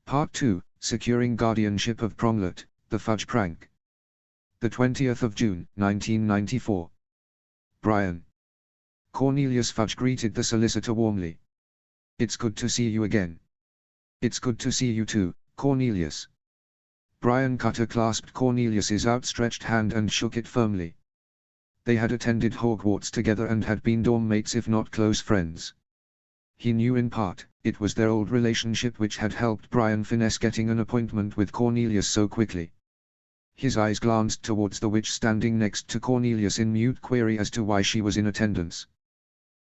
Part 2, Securing Guardianship of Pronglet, The Fudge Prank. The 20th of June, 1994. Brian. Cornelius Fudge greeted the solicitor warmly. "It's good to see you again." "It's good to see you too, Cornelius." Brian Cutter clasped Cornelius's outstretched hand and shook it firmly. They had attended Hogwarts together and had been dorm mates if not close friends. He knew in part, it was their old relationship which had helped Brian finesse getting an appointment with Cornelius so quickly. His eyes glanced towards the witch standing next to Cornelius in mute query as to why she was in attendance.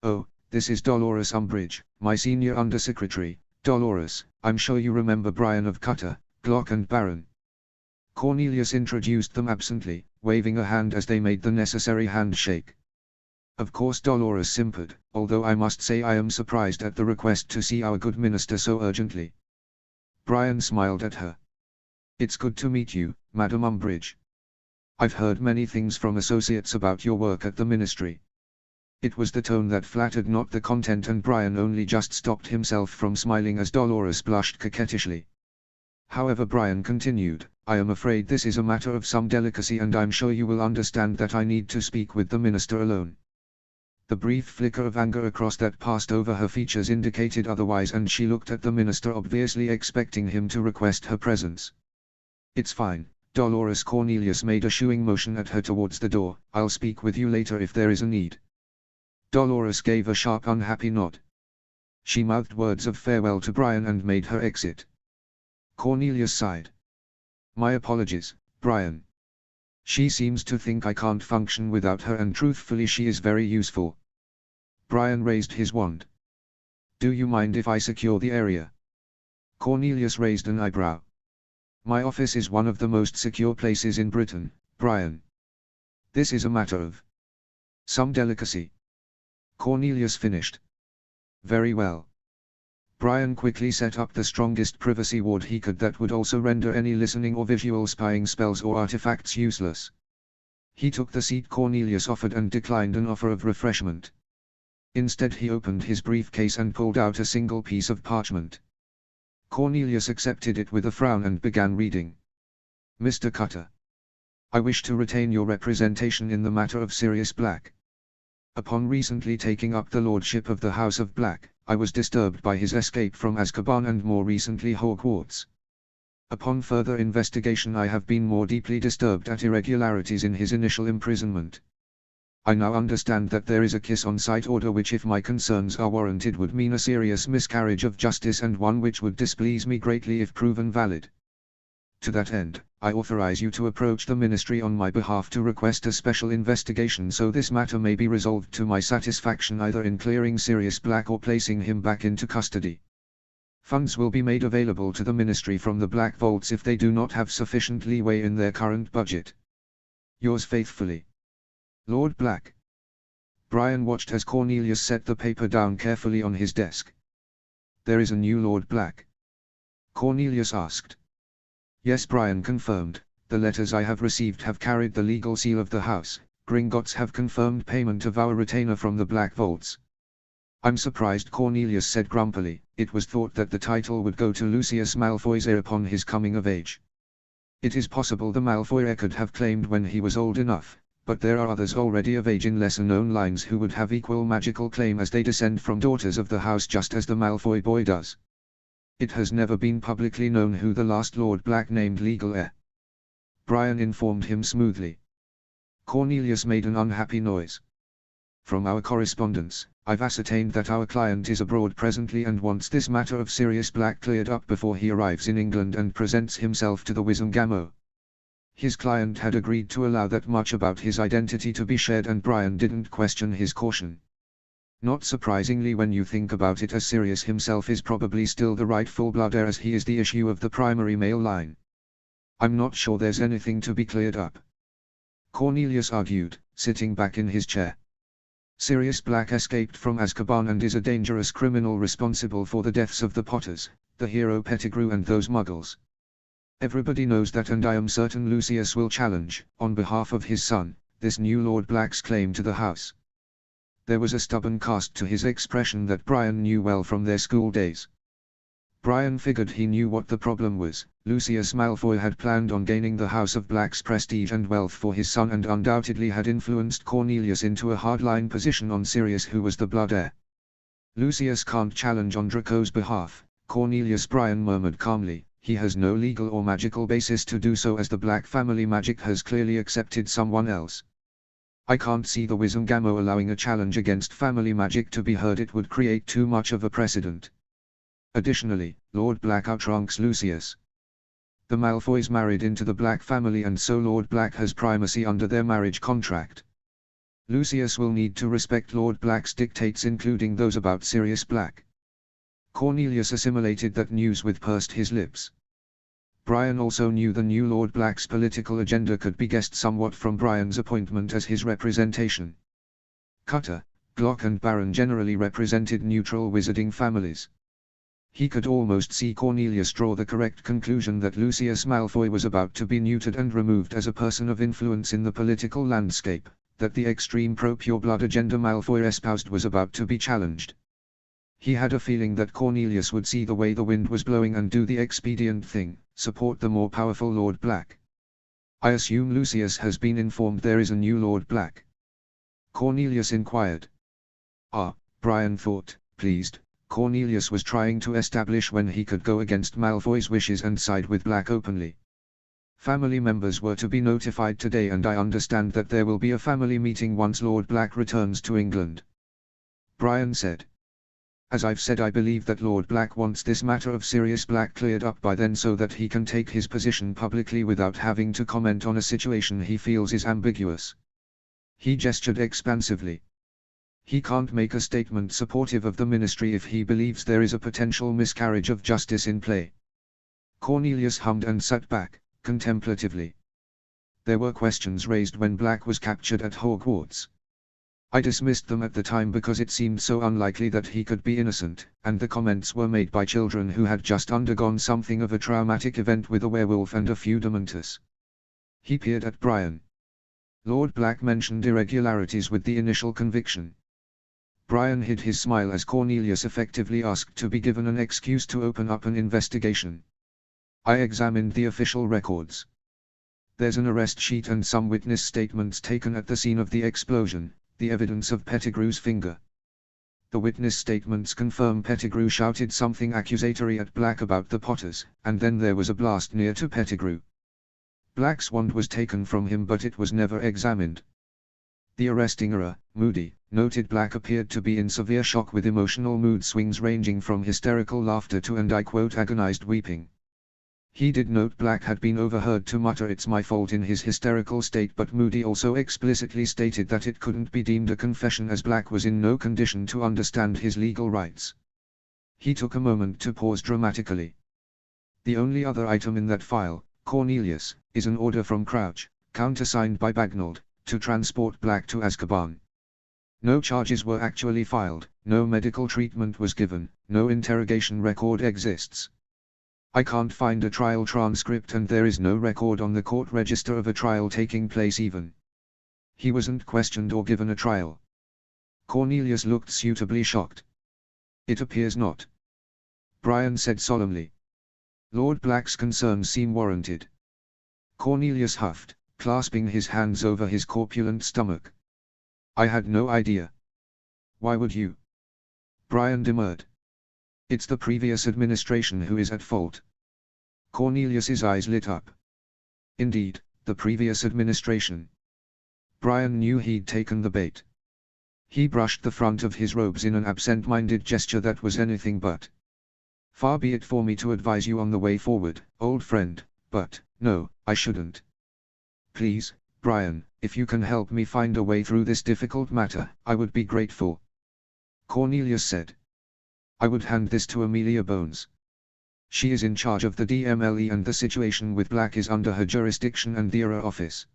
"Oh, this is Dolores Umbridge, my senior undersecretary. Dolores, I'm sure you remember Brian of Cutter, Glock and Barron." Cornelius introduced them absently, waving a hand as they made the necessary handshake. Of course Dolores simpered, although I must say I am surprised at the request to see our good minister so urgently. Brian smiled at her. "It's good to meet you, Madam Umbridge. I've heard many things from associates about your work at the ministry." It was the tone that flattered, not the content, and Brian only just stopped himself from smiling as Dolores blushed coquettishly. However, Brian continued, "I am afraid this is a matter of some delicacy, and I'm sure you will understand that I need to speak with the minister alone." The brief flicker of anger across that passed over her features indicated otherwise, and she looked at the minister, obviously expecting him to request her presence. "It's fine, Dolores." Cornelius made a shooing motion at her towards the door. "I'll speak with you later if there is a need." Dolores gave a sharp, unhappy nod. She mouthed words of farewell to Brian and made her exit. Cornelius sighed. "My apologies, Brian. She seems to think I can't function without her, and truthfully she is very useful." Brian raised his wand. "Do you mind if I secure the area?" Cornelius raised an eyebrow. "My office is one of the most secure places in Britain, Brian. This is a matter of some delicacy." Cornelius finished. "Very well." Brian quickly set up the strongest privacy ward he could that would also render any listening or visual spying spells or artifacts useless. He took the seat Cornelius offered and declined an offer of refreshment. Instead he opened his briefcase and pulled out a single piece of parchment. Cornelius accepted it with a frown and began reading. "Mr. Cutter, I wish to retain your representation in the matter of Sirius Black. Upon recently taking up the lordship of the House of Black, I was disturbed by his escape from Azkaban and more recently Hogwarts. Upon further investigation I have been more deeply disturbed at irregularities in his initial imprisonment. I now understand that there is a kiss-on-sight order which, if my concerns are warranted, would mean a serious miscarriage of justice, and one which would displease me greatly if proven valid. To that end, I authorize you to approach the ministry on my behalf to request a special investigation so this matter may be resolved to my satisfaction, either in clearing Sirius Black or placing him back into custody. Funds will be made available to the ministry from the Black Vaults if they do not have sufficient leeway in their current budget. Yours faithfully, Lord Black." Brian watched as Cornelius set the paper down carefully on his desk. "There is a new Lord Black?" Cornelius asked. "Yes," Brian confirmed, "the letters I have received have carried the legal seal of the house. Gringotts have confirmed payment of our retainer from the Black Vaults." "I'm surprised," Cornelius said grumpily. "It was thought that the title would go to Lucius Malfoy's heir upon his coming of age. It is possible the Malfoy heir could have claimed when he was old enough, but there are others already of age in lesser-known lines who would have equal magical claim, as they descend from daughters of the house just as the Malfoy boy does. It has never been publicly known who the last Lord Black named legal heir," Brian informed him smoothly. Cornelius made an unhappy noise. "From our correspondence, I've ascertained that our client is abroad presently and wants this matter of Sirius Black cleared up before he arrives in England and presents himself to the Wizengamot." His client had agreed to allow that much about his identity to be shared, and Brian didn't question his caution. Not surprisingly when you think about it, as Sirius himself is probably still the rightful blood heir, as he is the issue of the primary male line. "I'm not sure there's anything to be cleared up," Cornelius argued, sitting back in his chair. "Sirius Black escaped from Azkaban and is a dangerous criminal responsible for the deaths of the Potters, the hero Pettigrew and those Muggles. Everybody knows that, and I am certain Lucius will challenge, on behalf of his son, this new Lord Black's claim to the house." There was a stubborn cast to his expression that Brian knew well from their school days. Brian figured he knew what the problem was. Lucius Malfoy had planned on gaining the House of Black's prestige and wealth for his son and undoubtedly had influenced Cornelius into a hardline position on Sirius, who was the blood heir. Lucius can't challenge on Draco's behalf, Cornelius, Brian murmured calmly. He has no legal or magical basis to do so, as the Black family magic has clearly accepted someone else. I can't see the Wizengamot allowing a challenge against family magic to be heard. It would create too much of a precedent. Additionally, Lord Black outranks Lucius. The Malfoys married into the Black family and so Lord Black has primacy under their marriage contract. Lucius will need to respect Lord Black's dictates, including those about Sirius Black. Cornelius assimilated that news with pursed his lips. Brian also knew the new Lord Black's political agenda could be guessed somewhat from Brian's appointment as his representation. Cutter, Glock and Baron generally represented neutral wizarding families. He could almost see Cornelius draw the correct conclusion that Lucius Malfoy was about to be neutered and removed as a person of influence in the political landscape, that the extreme pro-pureblood agenda Malfoy espoused was about to be challenged. He had a feeling that Cornelius would see the way the wind was blowing and do the expedient thing, support the more powerful Lord Black. I assume Lucius has been informed there is a new Lord Black? Cornelius inquired. Ah, Brian thought, pleased. Cornelius was trying to establish when he could go against Malfoy's wishes and side with Black openly. Family members were to be notified today and I understand that there will be a family meeting once Lord Black returns to England. Brian said. As I've said, I believe that Lord Black wants this matter of Sirius Black cleared up by then so that he can take his position publicly without having to comment on a situation he feels is ambiguous. He gestured expansively. He can't make a statement supportive of the ministry if he believes there is a potential miscarriage of justice in play. Cornelius hummed and sat back, contemplatively. There were questions raised when Black was captured at Hogwarts. I dismissed them at the time because it seemed so unlikely that he could be innocent, and the comments were made by children who had just undergone something of a traumatic event with a werewolf and a few dementors. He peered at Brian. Lord Black mentioned irregularities with the initial conviction. Brian hid his smile as Cornelius effectively asked to be given an excuse to open up an investigation. I examined the official records. There's an arrest sheet and some witness statements taken at the scene of the explosion, the evidence of Pettigrew's finger. The witness statements confirm Pettigrew shouted something accusatory at Black about the Potters, and then there was a blast near to Pettigrew. Black's wand was taken from him but it was never examined. The arresting Moody, noted Black appeared to be in severe shock with emotional mood swings ranging from hysterical laughter to, and I quote, agonized weeping. He did note Black had been overheard to mutter "it's my fault" in his hysterical state, but Moody also explicitly stated that it couldn't be deemed a confession as Black was in no condition to understand his legal rights. He took a moment to pause dramatically. The only other item in that file, Cornelius, is an order from Crouch, countersigned by Bagnold, to transport Black to Azkaban. No charges were actually filed, no medical treatment was given, no interrogation record exists. I can't find a trial transcript and there is no record on the court register of a trial taking place even. He wasn't questioned or given a trial. Cornelius looked suitably shocked. It appears not. Brian said solemnly. Lord Black's concerns seem warranted. Cornelius huffed, clasping his hands over his corpulent stomach. I had no idea. Why would you? Brian demurred. It's the previous administration who is at fault. Cornelius's eyes lit up. Indeed, the previous administration. Brian knew he'd taken the bait. He brushed the front of his robes in an absent-minded gesture that was anything but. Far be it for me to advise you on the way forward, old friend, but, no, I shouldn't. Please, Brian, if you can help me find a way through this difficult matter, I would be grateful. Cornelius said. I would hand this to Amelia Bones. She is in charge of the DMLE and the situation with Black is under her jurisdiction and the ERA office.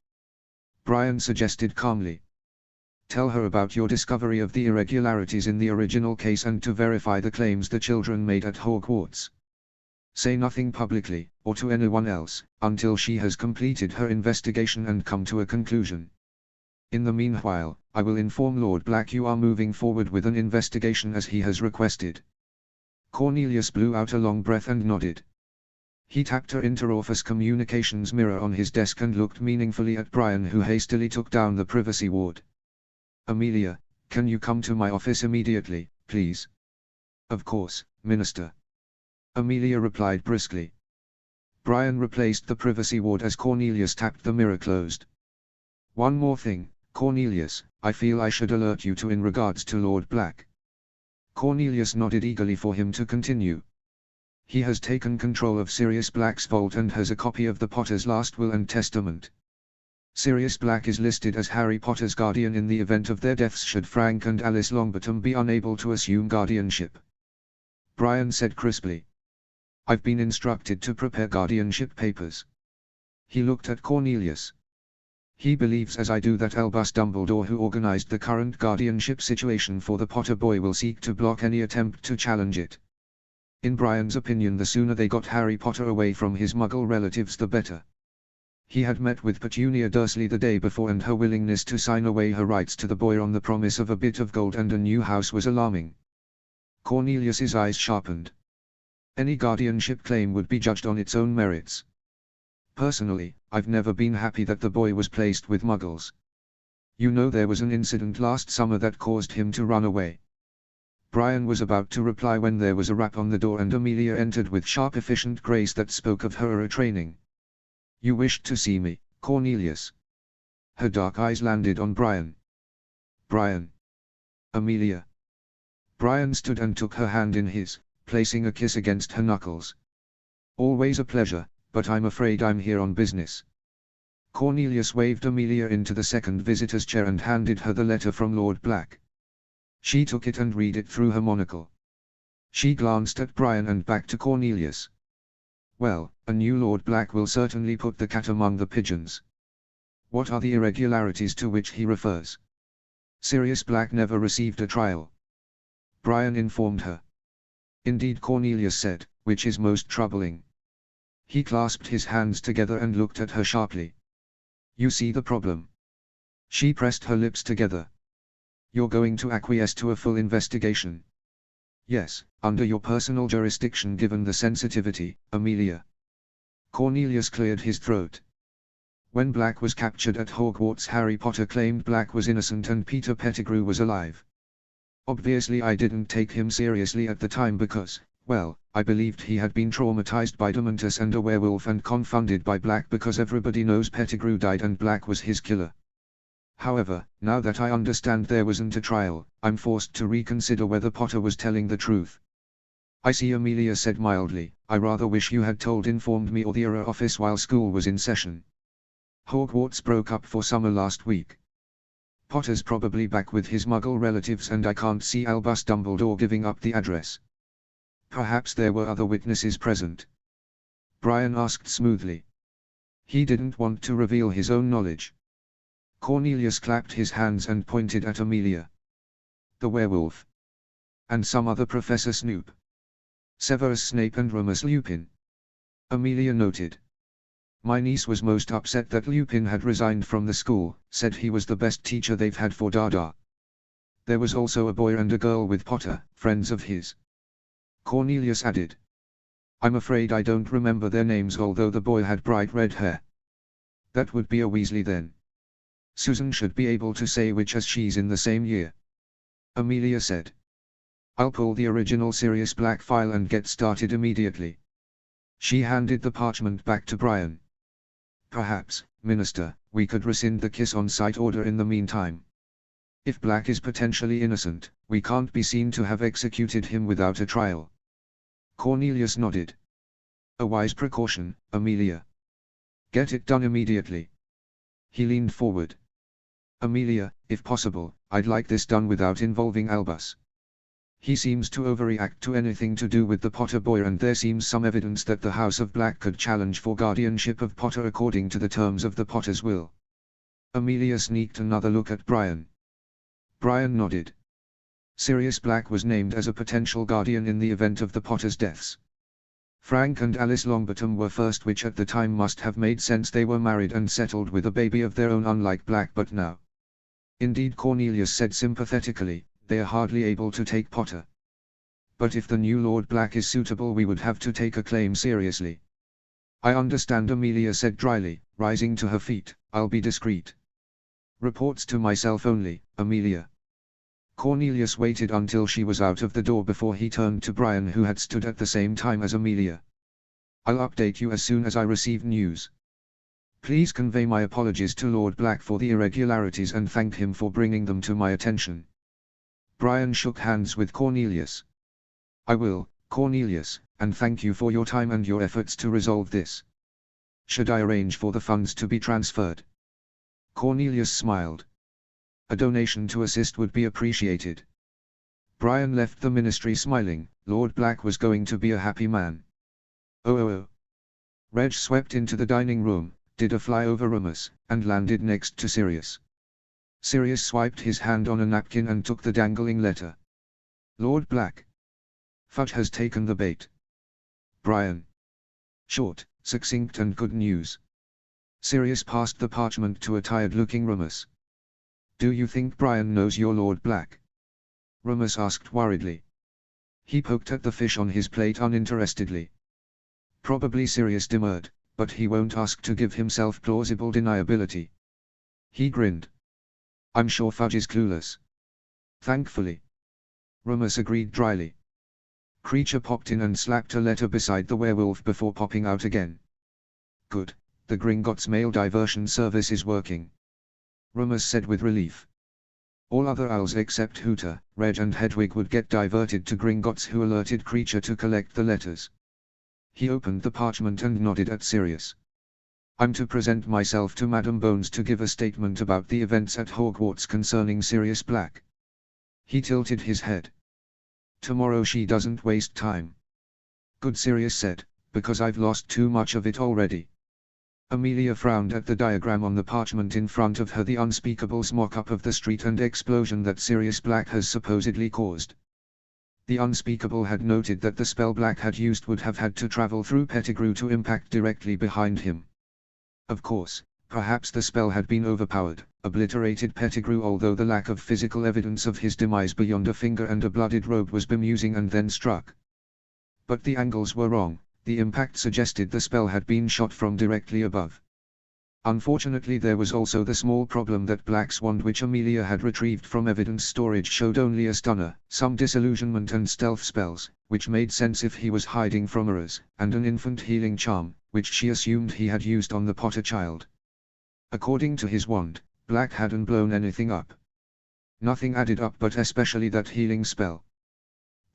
Brian suggested calmly. Tell her about your discovery of the irregularities in the original case and to verify the claims the children made at Hogwarts. Say nothing publicly, or to anyone else, until she has completed her investigation and come to a conclusion. In the meanwhile, I will inform Lord Black you are moving forward with an investigation as he has requested. Cornelius blew out a long breath and nodded. He tapped her inter-office communications mirror on his desk and looked meaningfully at Brian, who hastily took down the privacy ward. "Amelia, can you come to my office immediately, please?" "Of course, Minister," Amelia replied briskly. Brian replaced the privacy ward as Cornelius tapped the mirror closed. "One more thing, Cornelius, I feel I should alert you to in regards to Lord Black." Cornelius nodded eagerly for him to continue. "He has taken control of Sirius Black's vault and has a copy of the Potter's last will and testament. Sirius Black is listed as Harry Potter's guardian in the event of their deaths should Frank and Alice Longbottom be unable to assume guardianship," Brian said crisply. "I've been instructed to prepare guardianship papers." He looked at Cornelius. "He believes as I do that Albus Dumbledore, who organized the current guardianship situation for the Potter boy, will seek to block any attempt to challenge it. In Brian's opinion, the sooner they got Harry Potter away from his Muggle relatives the better. He had met with Petunia Dursley the day before, and her willingness to sign away her rights to the boy on the promise of a bit of gold and a new house was alarming." Cornelius's eyes sharpened. Any guardianship claim would be judged on its own merits. "Personally, I've never been happy that the boy was placed with Muggles. You know, there was an incident last summer that caused him to run away." Brian was about to reply when there was a rap on the door and Amelia entered with sharp, efficient grace that spoke of her training. "You wished to see me, Cornelius?" Her dark eyes landed on Brian. "Brian." "Amelia." Brian stood and took her hand in his, placing a kiss against her knuckles. "Always a pleasure, but I'm afraid I'm here on business." Cornelius waved Amelia into the second visitor's chair and handed her the letter from Lord Black. She took it and read it through her monocle. She glanced at Brian and back to Cornelius. "Well, a new Lord Black will certainly put the cat among the pigeons. What are the irregularities to which he refers?" "Sirius Black never received a trial," Brian informed her. "Indeed," Cornelius said, "which is most troubling." He clasped his hands together and looked at her sharply. "You see the problem?" She pressed her lips together. "You're going to acquiesce to a full investigation?" "Yes, under your personal jurisdiction given the sensitivity, Amelia." Cornelius cleared his throat. "When Black was captured at Hogwarts, Harry Potter claimed Black was innocent and Peter Pettigrew was alive. Obviously I didn't take him seriously at the time because, well, I believed he had been traumatized by Dementus and a werewolf and confounded by Black because everybody knows Pettigrew died and Black was his killer. However, now that I understand there wasn't a trial, I'm forced to reconsider whether Potter was telling the truth." "I see," Amelia said mildly. "I rather wish you had informed me or the ERA office while school was in session. Hogwarts broke up for summer last week. Potter's probably back with his Muggle relatives and I can't see Albus Dumbledore giving up the address." "Perhaps there were other witnesses present?" Brian asked smoothly. He didn't want to reveal his own knowledge. Cornelius clapped his hands and pointed at Amelia. "The werewolf. And some other Professor Snoop. Severus Snape and Remus Lupin," Amelia noted. "My niece was most upset that Lupin had resigned from the school, said he was the best teacher they've had for Dada. There was also a boy and a girl with Potter, friends of his," Cornelius added. "I'm afraid I don't remember their names, although the boy had bright red hair." "That would be a Weasley then. Susan should be able to say which, as she's in the same year," Amelia said. "I'll pull the original Sirius Black file and get started immediately." She handed the parchment back to Brian. "Perhaps, Minister, we could rescind the kiss on sight order in the meantime. If Black is potentially innocent, we can't be seen to have executed him without a trial." Cornelius nodded. "A wise precaution, Amelia. Get it done immediately." He leaned forward. "Amelia, if possible, I'd like this done without involving Albus. He seems to overreact to anything to do with the Potter boy, and there seems some evidence that the House of Black could challenge for guardianship of Potter according to the terms of the Potter's will." Amelia sneaked another look at Brian. Brian nodded. Sirius Black was named as a potential guardian in the event of the Potter's deaths. Frank and Alice Longbottom were first, which at the time must have made sense. They were married and settled with a baby of their own, unlike Black, but now. "Indeed," Cornelius said sympathetically, "they are hardly able to take Potter." But if the new Lord Black is suitable, we would have to take a claim seriously. I understand, Amelia said dryly, rising to her feet. I'll be discreet. Reports to myself only, Amelia. Cornelius waited until she was out of the door before he turned to Brian, who had stood at the same time as Amelia. I'll update you as soon as I receive news. Please convey my apologies to Lord Black for the irregularities and thank him for bringing them to my attention. Brian shook hands with Cornelius. I will, Cornelius, and thank you for your time and your efforts to resolve this. Should I arrange for the funds to be transferred? Cornelius smiled. A donation to assist would be appreciated. Brian left the ministry smiling. Lord Black was going to be a happy man. Oh. Reg swept into the dining room, did a fly over Remus, and landed next to Sirius. Sirius swiped his hand on a napkin and took the dangling letter. Lord Black. Fudge has taken the bait. Brian. Short, succinct and good news. Sirius passed the parchment to a tired-looking Remus. Do you think Brian knows you're Lord Black? Remus asked worriedly. He poked at the fish on his plate uninterestedly. Probably, Sirius demurred, but he won't ask to give himself plausible deniability. He grinned. I'm sure Fudge is clueless. Thankfully. Remus agreed dryly. Creature popped in and slapped a letter beside the werewolf before popping out again. Good, the Gringotts mail diversion service is working. Remus said with relief. All other owls except Hooter, Reg and Hedwig would get diverted to Gringotts, who alerted Creature to collect the letters. He opened the parchment and nodded at Sirius. I'm to present myself to Madam Bones to give a statement about the events at Hogwarts concerning Sirius Black. He tilted his head. Tomorrow she doesn't waste time. Good, Sirius said, because I've lost too much of it already. Amelia frowned at the diagram on the parchment in front of her, the unspeakables mock-up of the street and explosion that Sirius Black has supposedly caused. The unspeakable had noted that the spell Black had used would have had to travel through Pettigrew to impact directly behind him. Of course, perhaps the spell had been overpowered, obliterated Pettigrew, although the lack of physical evidence of his demise beyond a finger and a blooded robe was bemusing, and then struck. But the angles were wrong. The impact suggested the spell had been shot from directly above. Unfortunately, there was also the small problem that Black's wand, which Amelia had retrieved from evidence storage, showed only a stunner, some disillusionment and stealth spells, which made sense if he was hiding from Mirrors, and an infant healing charm, which she assumed he had used on the Potter child. According to his wand, Black hadn't blown anything up. Nothing added up, but especially that healing spell.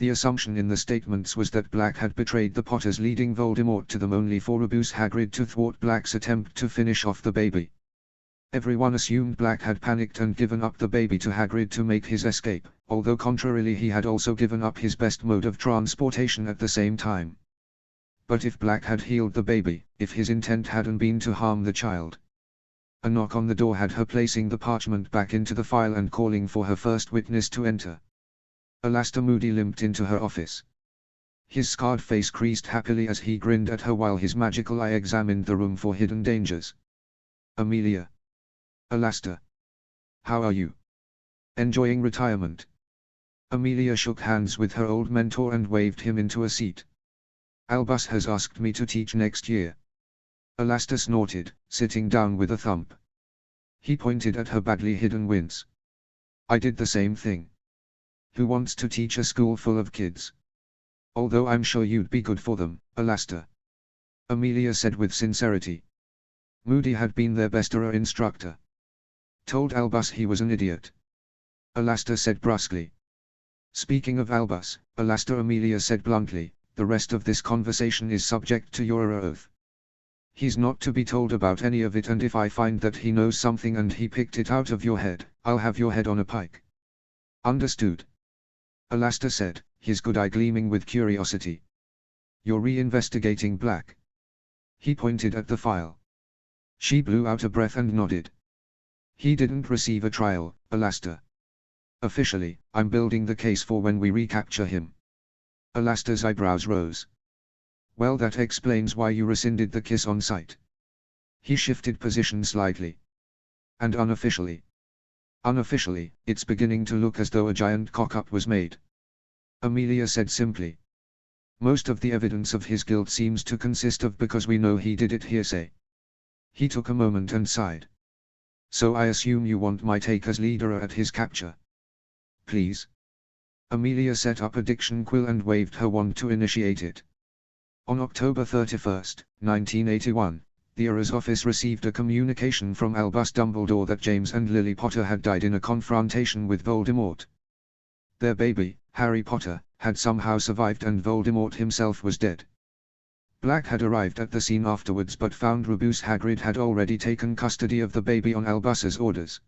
The assumption in the statements was that Black had betrayed the Potters, leading Voldemort to them only for Rebus Hagrid to thwart Black's attempt to finish off the baby. Everyone assumed Black had panicked and given up the baby to Hagrid to make his escape, although contrarily he had also given up his best mode of transportation at the same time. But if Black had healed the baby, if his intent hadn't been to harm the child. A knock on the door had her placing the parchment back into the file and calling for her first witness to enter. Alastair Moody limped into her office. His scarred face creased happily as he grinned at her while his magical eye examined the room for hidden dangers. Amelia. Alastair. How are you? Enjoying retirement? Amelia shook hands with her old mentor and waved him into a seat. Albus has asked me to teach next year. Alastair snorted, sitting down with a thump. He pointed at her badly hidden wince. I did the same thing. Who wants to teach a school full of kids? Although I'm sure you'd be good for them, Alastair. Amelia said with sincerity. Moody had been their best instructor. Told Albus he was an idiot. Alastair said brusquely. Speaking of Albus, Alastair, Amelia said bluntly, the rest of this conversation is subject to your oath. He's not to be told about any of it, and if I find that he knows something and he picked it out of your head, I'll have your head on a pike. Understood. Alastair said, his good eye gleaming with curiosity. You're re-investigating Black. He pointed at the file. She blew out a breath and nodded. He didn't receive a trial, Alastair. Officially, I'm building the case for when we recapture him. Alastair's eyebrows rose. Well, that explains why you rescinded the kiss on sight. He shifted position slightly. And unofficially? Unofficially, it's beginning to look as though a giant cock-up was made. Amelia said simply. Most of the evidence of his guilt seems to consist of because we know he did it hearsay. He took a moment and sighed. So I assume you want my take as leader at his capture. Please. Amelia set up a diction quill and waved her wand to initiate it. On October 31, 1981, the Era's office received a communication from Albus Dumbledore that James and Lily Potter had died in a confrontation with Voldemort. Their baby, Harry Potter, had somehow survived and Voldemort himself was dead. Black had arrived at the scene afterwards but found Rubeus Hagrid had already taken custody of the baby on Albus's orders.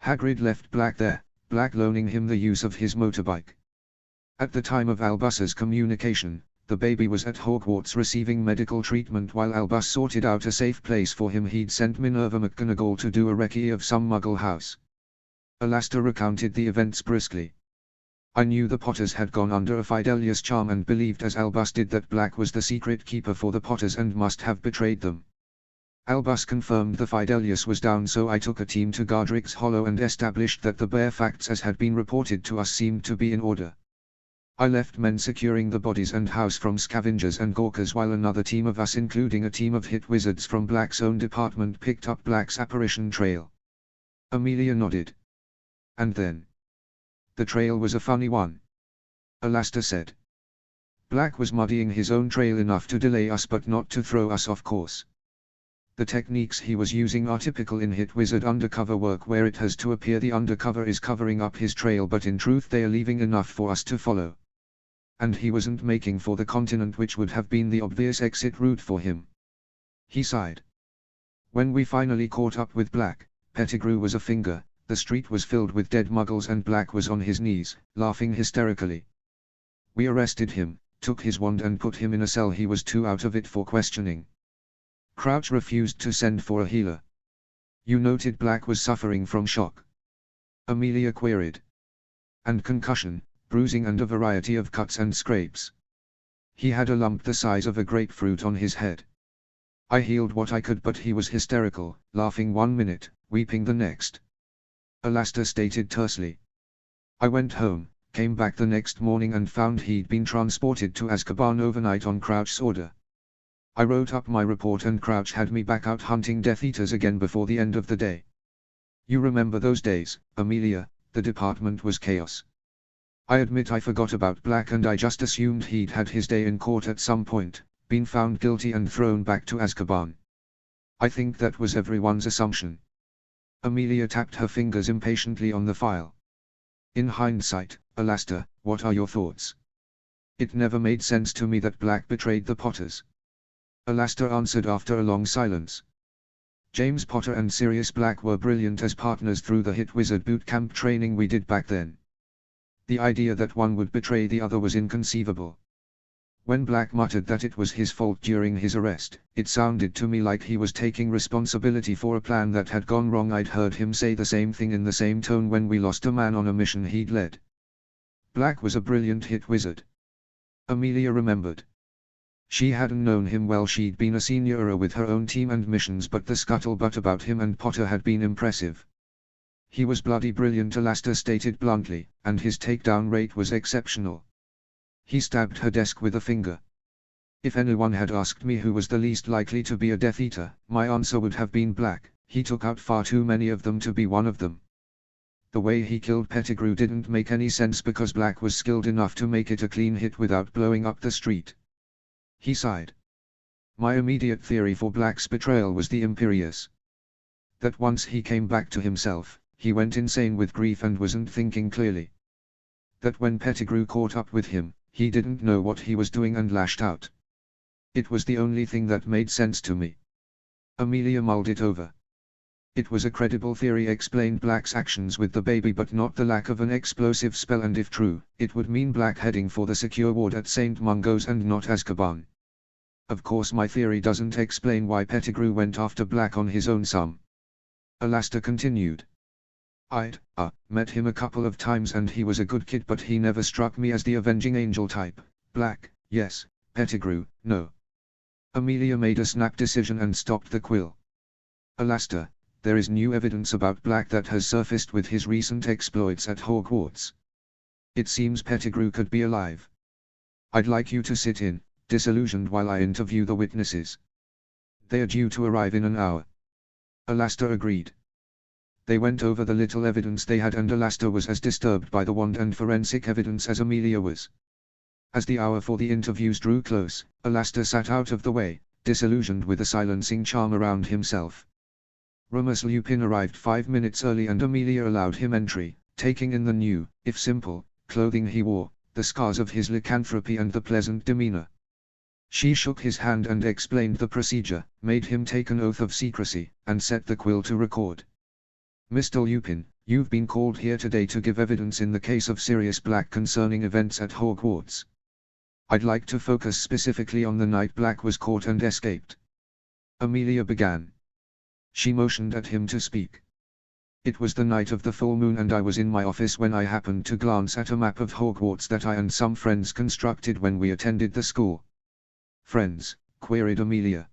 Hagrid left Black there, Black loaning him the use of his motorbike. At the time of Albus's communication, the baby was at Hogwarts receiving medical treatment while Albus sorted out a safe place for him. He'd sent Minerva McGonagall to do a recce of some Muggle house. Alastor recounted the events briskly. I knew the Potters had gone under a Fidelius charm and believed as Albus did that Black was the secret keeper for the Potters and must have betrayed them. Albus confirmed the Fidelius was down, so I took a team to Godric's Hollow and established that the bare facts as had been reported to us seemed to be in order. I left men securing the bodies and house from scavengers and gawkers while another team of us, including a team of hit wizards from Black's own department, picked up Black's apparition trail. Amelia nodded. And then? The trail was a funny one. Alastor said. Black was muddying his own trail enough to delay us but not to throw us off course. The techniques he was using are typical in hit wizard undercover work, where it has to appear the undercover is covering up his trail but in truth they are leaving enough for us to follow. And he wasn't making for the continent, which would have been the obvious exit route for him. He sighed. When we finally caught up with Black, Pettigrew was a finger. The street was filled with dead Muggles and Black was on his knees, laughing hysterically. We arrested him, took his wand and put him in a cell. He was too out of it for questioning. Crouch refused to send for a healer. You noted Black was suffering from shock? Amelia queried. And concussion, bruising and a variety of cuts and scrapes. He had a lump the size of a grapefruit on his head. I healed what I could but he was hysterical, laughing 1 minute, weeping the next. Alastor stated tersely. I went home, came back the next morning and found he'd been transported to Azkaban overnight on Crouch's order. I wrote up my report and Crouch had me back out hunting Death Eaters again before the end of the day. You remember those days, Amelia? The department was chaos. I admit I forgot about Black and I just assumed he'd had his day in court at some point, been found guilty and thrown back to Azkaban. I think that was everyone's assumption. Amelia tapped her fingers impatiently on the file. In hindsight, Alastor, what are your thoughts? It never made sense to me that Black betrayed the Potters. Alastor answered after a long silence. James Potter and Sirius Black were brilliant as partners through the hit wizard boot camp training we did back then. The idea that one would betray the other was inconceivable. When Black muttered that it was his fault during his arrest, it sounded to me like he was taking responsibility for a plan that had gone wrong. I'd heard him say the same thing in the same tone when we lost a man on a mission he'd led. Black was a brilliant hit wizard. Amelia remembered. She hadn't known him well, she'd been a senior with her own team and missions, but the scuttlebutt about him and Potter had been impressive. He was bloody brilliant, Alastor stated bluntly, and his takedown rate was exceptional. He stabbed her desk with a finger. If anyone had asked me who was the least likely to be a Death Eater, my answer would have been Black. He took out far too many of them to be one of them. The way he killed Pettigrew didn't make any sense because Black was skilled enough to make it a clean hit without blowing up the street. He sighed. My immediate theory for Black's betrayal was the Imperius. That once he came back to himself, he went insane with grief and wasn't thinking clearly. That when Pettigrew caught up with him, he didn't know what he was doing and lashed out. It was the only thing that made sense to me. Amelia mulled it over. It was a credible theory, explained Black's actions with the baby, but not the lack of an explosive spell, and if true, it would mean Black heading for the secure ward at St. Mungo's and not Azkaban. Of course my theory doesn't explain why Pettigrew went after Black on his own some. Alastor continued. I'd met him a couple of times and he was a good kid, but he never struck me as the avenging angel type. Black, yes, Pettigrew, no. Amelia made a snap decision and stopped the quill. Alastor, there is new evidence about Black that has surfaced with his recent exploits at Hogwarts. It seems Pettigrew could be alive. I'd like you to sit in, disillusioned while I interview the witnesses. They are due to arrive in an hour. Alastair agreed. They went over the little evidence they had, and Alastair was as disturbed by the wand and forensic evidence as Amelia was. As the hour for the interviews drew close, Alastair sat out of the way, disillusioned with a silencing charm around himself. Remus Lupin arrived 5 minutes early, and Amelia allowed him entry, taking in the new, if simple, clothing he wore, the scars of his lycanthropy and the pleasant demeanor. She shook his hand and explained the procedure, made him take an oath of secrecy, and set the quill to record. Mr. Lupin, you've been called here today to give evidence in the case of Sirius Black concerning events at Hogwarts. I'd like to focus specifically on the night Black was caught and escaped. Amelia began. She motioned at him to speak. It was the night of the full moon, and I was in my office when I happened to glance at a map of Hogwarts that I and some friends constructed when we attended the school. Friends? Queried Amelia.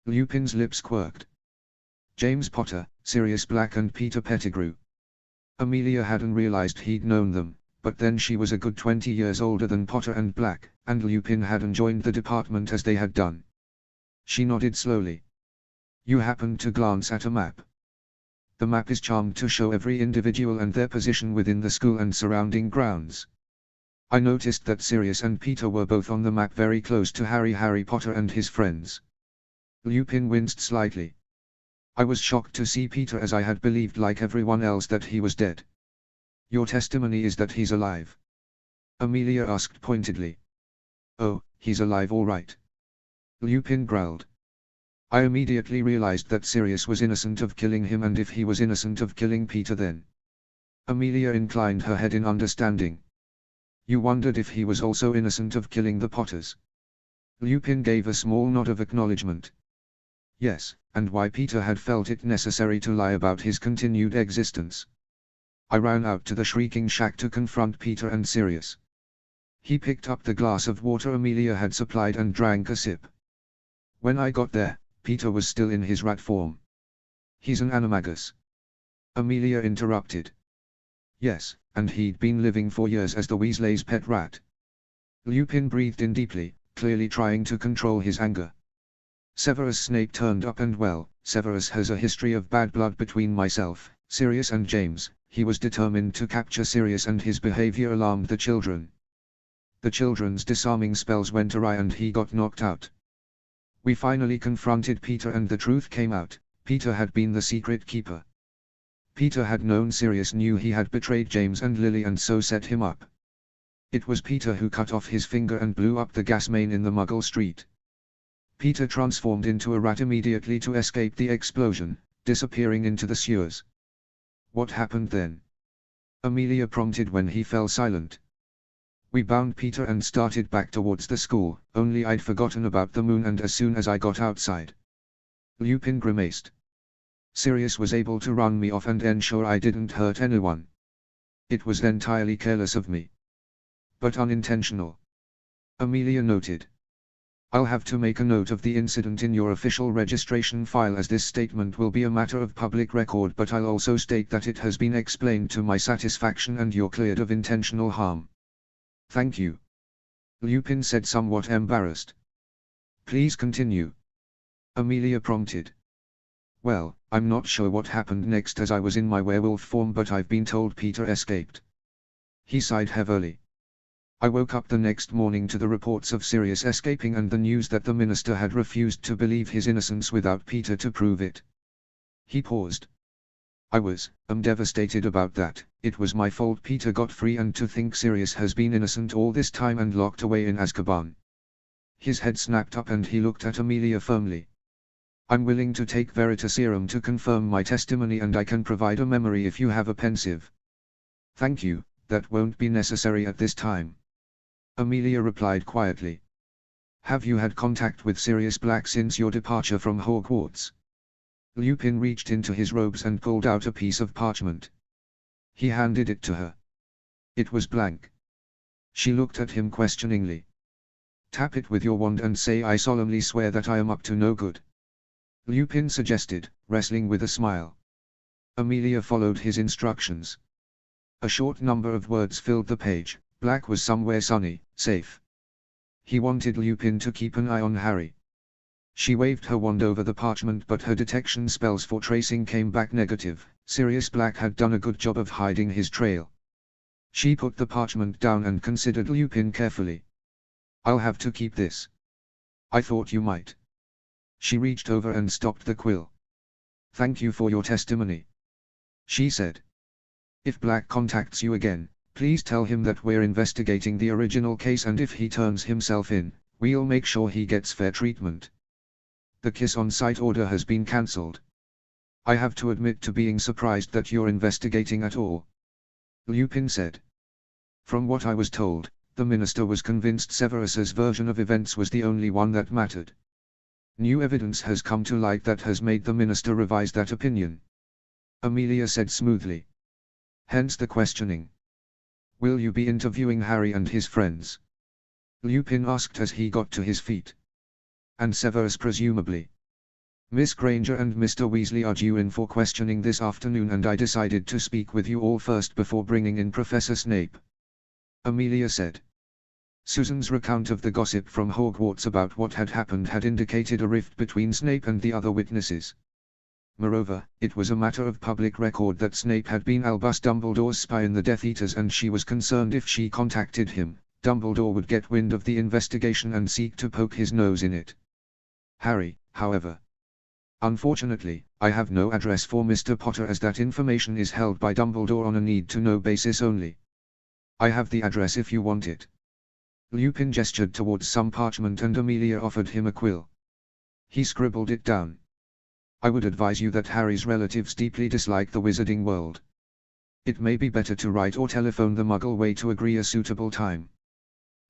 Lupin's lips quirked. James Potter, Sirius Black and Peter Pettigrew. Amelia hadn't realized he'd known them, but then she was a good 20 years older than Potter and Black, and Lupin hadn't joined the department as they had done. She nodded slowly. You happened to glance at a map. The map is charmed to show every individual and their position within the school and surrounding grounds. I noticed that Sirius and Peter were both on the map very close to Harry Potter and his friends. Lupin winced slightly. I was shocked to see Peter, as I had believed like everyone else that he was dead. Your testimony is that he's alive? Amelia asked pointedly. Oh, he's alive all right. Lupin growled. I immediately realized that Sirius was innocent of killing him, and if he was innocent of killing Peter, then... Amelia inclined her head in understanding. You wondered if he was also innocent of killing the Potters? Lupin gave a small nod of acknowledgement. Yes, and why Peter had felt it necessary to lie about his continued existence. I ran out to the Shrieking Shack to confront Peter and Sirius. He picked up the glass of water Amelia had supplied and drank a sip. When I got there, Peter was still in his rat form. He's an animagus. Amelia interrupted. Yes, and he'd been living for years as the Weasleys' pet rat. Lupin breathed in deeply, clearly trying to control his anger. Severus Snape turned up, and well, Severus has a history of bad blood between myself, Sirius and James. He was determined to capture Sirius, and his behavior alarmed the children. The children's disarming spells went awry and he got knocked out. We finally confronted Peter and the truth came out. Peter had been the secret keeper. Peter had known Sirius knew he had betrayed James and Lily and so set him up. It was Peter who cut off his finger and blew up the gas main in the Muggle Street. Peter transformed into a rat immediately to escape the explosion, disappearing into the sewers. What happened then? Amelia prompted when he fell silent. We bound Peter and started back towards the school, only I'd forgotten about the moon, and as soon as I got outside. Lupin grimaced. Sirius was able to run me off and ensure I didn't hurt anyone. It was entirely careless of me. But unintentional. Amelia noted. I'll have to make a note of the incident in your official registration file, as this statement will be a matter of public record, but I'll also state that it has been explained to my satisfaction and you're cleared of intentional harm. Thank you. Lupin said, somewhat embarrassed. Please continue. Amelia prompted. Well, I'm not sure what happened next as I was in my werewolf form, but I've been told Peter escaped. He sighed heavily. I woke up the next morning to the reports of Sirius escaping and the news that the minister had refused to believe his innocence without Peter to prove it. He paused. I was, devastated about that. It was my fault Peter got free, and to think Sirius has been innocent all this time and locked away in Azkaban. His head snapped up and he looked at Amelia firmly. I'm willing to take Veritaserum to confirm my testimony, and I can provide a memory if you have a pensive. Thank you, that won't be necessary at this time. Amelia replied quietly. Have you had contact with Sirius Black since your departure from Hogwarts? Lupin reached into his robes and pulled out a piece of parchment. He handed it to her. It was blank. She looked at him questioningly. Tap it with your wand and say, I solemnly swear that I am up to no good. Lupin suggested, wrestling with a smile. Amelia followed his instructions. A short number of words filled the page. Black was somewhere sunny, safe. He wanted Lupin to keep an eye on Harry. She waved her wand over the parchment, but her detection spells for tracing came back negative. Sirius Black had done a good job of hiding his trail. She put the parchment down and considered Lupin carefully. "I'll have to keep this. I thought you might." She reached over and stopped the quill. "Thank you for your testimony," she said. "If Black contacts you again, please tell him that we're investigating the original case, and if he turns himself in, we'll make sure he gets fair treatment. The kiss on sight order has been cancelled. I have to admit to being surprised that you're investigating at all," Lupin said. "From what I was told, the minister was convinced Severus's version of events was the only one that mattered. New evidence has come to light that has made the minister revise that opinion," Amelia said smoothly. "Hence the questioning. Will you be interviewing Harry and his friends?" Lupin asked as he got to his feet. "And Severus presumably. Miss Granger and Mr. Weasley are due in for questioning this afternoon, and I decided to speak with you all first before bringing in Professor Snape," Amelia said. Susan's recount of the gossip from Hogwarts about what had happened had indicated a rift between Snape and the other witnesses. Moreover, it was a matter of public record that Snape had been Albus Dumbledore's spy in the Death Eaters, and she was concerned if she contacted him, Dumbledore would get wind of the investigation and seek to poke his nose in it. Harry, however. "Unfortunately, I have no address for Mr. Potter, as that information is held by Dumbledore on a need-to-know basis only. I have the address if you want it." Lupin gestured towards some parchment and Amelia offered him a quill. He scribbled it down. "I would advise you that Harry's relatives deeply dislike the wizarding world. It may be better to write or telephone the Muggle way to agree a suitable time."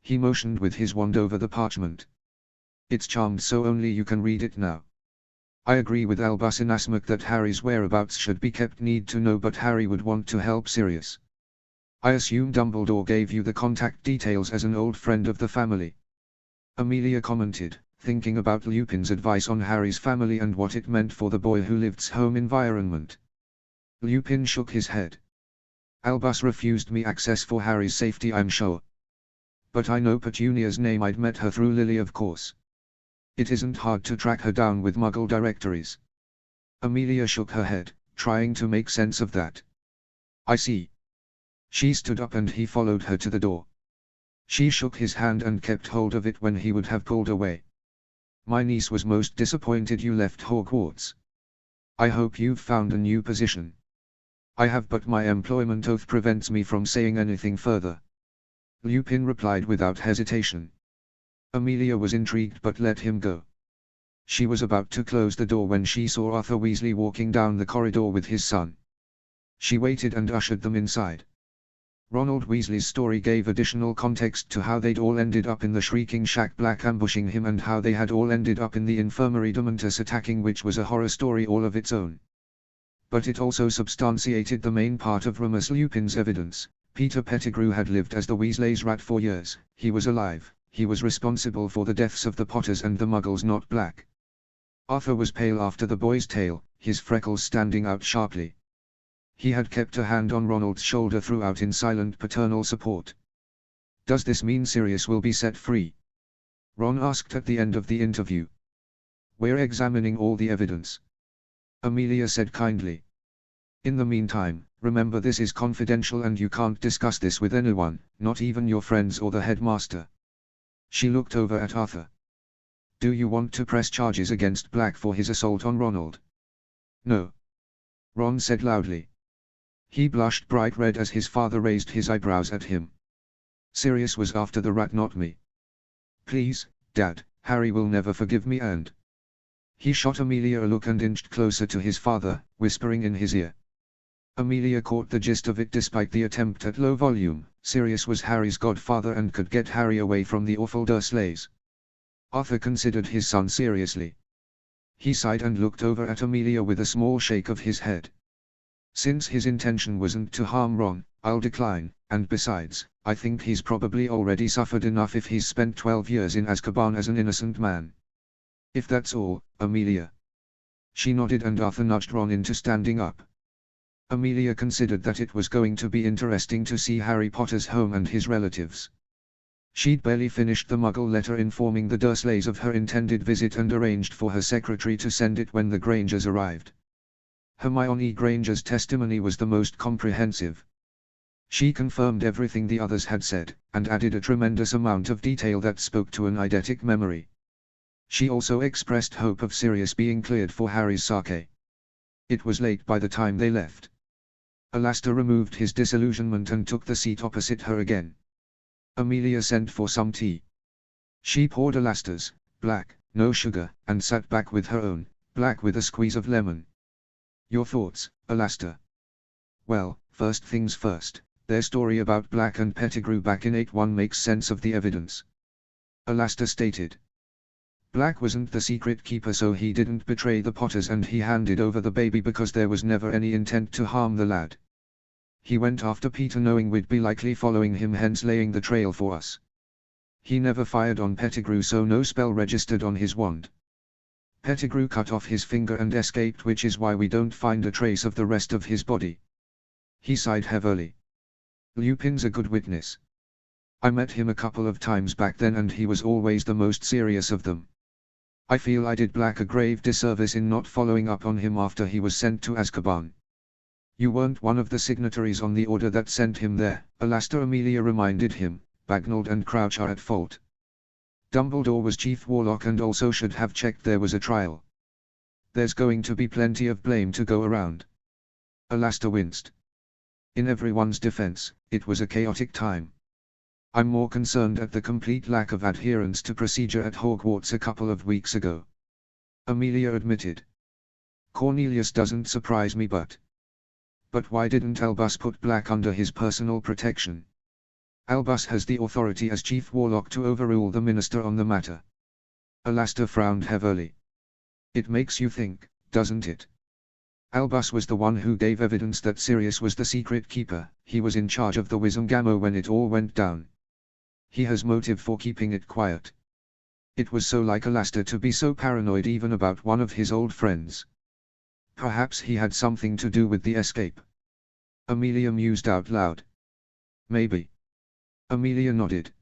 He motioned with his wand over the parchment. "It's charmed so only you can read it now. I agree with Albus Inasmuch that Harry's whereabouts should be kept need to know, but Harry would want to help Sirius. I assume Dumbledore gave you the contact details as an old friend of the family," Amelia commented, thinking about Lupin's advice on Harry's family and what it meant for the boy who lived's home environment. Lupin shook his head. "Albus refused me access for Harry's safety, I'm sure. But I know Petunia's name. I'd met her through Lily, of course. It isn't hard to track her down with Muggle directories." Amelia shook her head, trying to make sense of that. "I see." She stood up and he followed her to the door. She shook his hand and kept hold of it when he would have pulled away. "My niece was most disappointed you left Hogwarts. I hope you've found a new position." "I have, but my employment oath prevents me from saying anything further," Lupin replied without hesitation. Amelia was intrigued but let him go. She was about to close the door when she saw Arthur Weasley walking down the corridor with his son. She waited and ushered them inside. Ronald Weasley's story gave additional context to how they'd all ended up in the Shrieking Shack, Black ambushing him, and how they had all ended up in the infirmary, Dementus attacking, which was a horror story all of its own. But it also substantiated the main part of Remus Lupin's evidence. Peter Pettigrew had lived as the Weasleys' rat for years. He was alive. He was responsible for the deaths of the Potters and the Muggles, not Black. Arthur was pale after the boy's tale, his freckles standing out sharply. He had kept a hand on Ronald's shoulder throughout in silent paternal support. "Does this mean Sirius will be set free?" Ron asked at the end of the interview. "We're examining all the evidence," Amelia said kindly. "In the meantime, remember this is confidential and you can't discuss this with anyone, not even your friends or the headmaster." She looked over at Arthur. "Do you want to press charges against Black for his assault on Ronald?" "No," Ron said loudly. He blushed bright red as his father raised his eyebrows at him. "Sirius was after the rat, not me. Please, Dad, Harry will never forgive me," and he shot Amelia a look and inched closer to his father, whispering in his ear. Amelia caught the gist of it despite the attempt at low volume. Sirius was Harry's godfather and could get Harry away from the awful Dursleys. Arthur considered his son seriously. He sighed and looked over at Amelia with a small shake of his head. "Since his intention wasn't to harm Ron, I'll decline, and besides, I think he's probably already suffered enough if he's spent 12 years in Azkaban as an innocent man. If that's all, Amelia." She nodded and Arthur nudged Ron into standing up. Amelia considered that it was going to be interesting to see Harry Potter's home and his relatives. She'd barely finished the Muggle letter informing the Dursleys of her intended visit and arranged for her secretary to send it when the Grangers arrived. Hermione Granger's testimony was the most comprehensive. She confirmed everything the others had said, and added a tremendous amount of detail that spoke to an eidetic memory. She also expressed hope of Sirius being cleared for Harry's sake. It was late by the time they left. Alastor removed his disillusionment and took the seat opposite her again. Amelia sent for some tea. She poured Alastor's, black, no sugar, and sat back with her own, black with a squeeze of lemon. Your thoughts, Alastor? Well, first things first, their story about Black and Pettigrew back in 8-1 makes sense of the evidence. Alastor stated. Black wasn't the secret keeper, so he didn't betray the Potters, and he handed over the baby because there was never any intent to harm the lad. He went after Peter knowing we'd be likely following him, hence laying the trail for us. He never fired on Pettigrew, so no spell registered on his wand. Pettigrew cut off his finger and escaped, which is why we don't find a trace of the rest of his body. He sighed heavily. Lupin's a good witness. I met him a couple of times back then and he was always the most serious of them. I feel I did Black a grave disservice in not following up on him after he was sent to Azkaban. You weren't one of the signatories on the order that sent him there, Alastor. Amelia reminded him. Bagnold and Crouch are at fault. Dumbledore was Chief Warlock and also should have checked there was a trial. There's going to be plenty of blame to go around. Alastor winced. In everyone's defense, it was a chaotic time. I'm more concerned at the complete lack of adherence to procedure at Hogwarts a couple of weeks ago. Amelia admitted. Cornelius doesn't surprise me, but why didn't Albus put Black under his personal protection? Albus has the authority as Chief Warlock to overrule the Minister on the matter. Alastor frowned heavily. It makes you think, doesn't it? Albus was the one who gave evidence that Sirius was the secret keeper. He was in charge of the Wizengamot when it all went down. He has motive for keeping it quiet. It was so like Alastor to be so paranoid even about one of his old friends. Perhaps he had something to do with the escape. Amelia mused out loud. Maybe. Amelia nodded.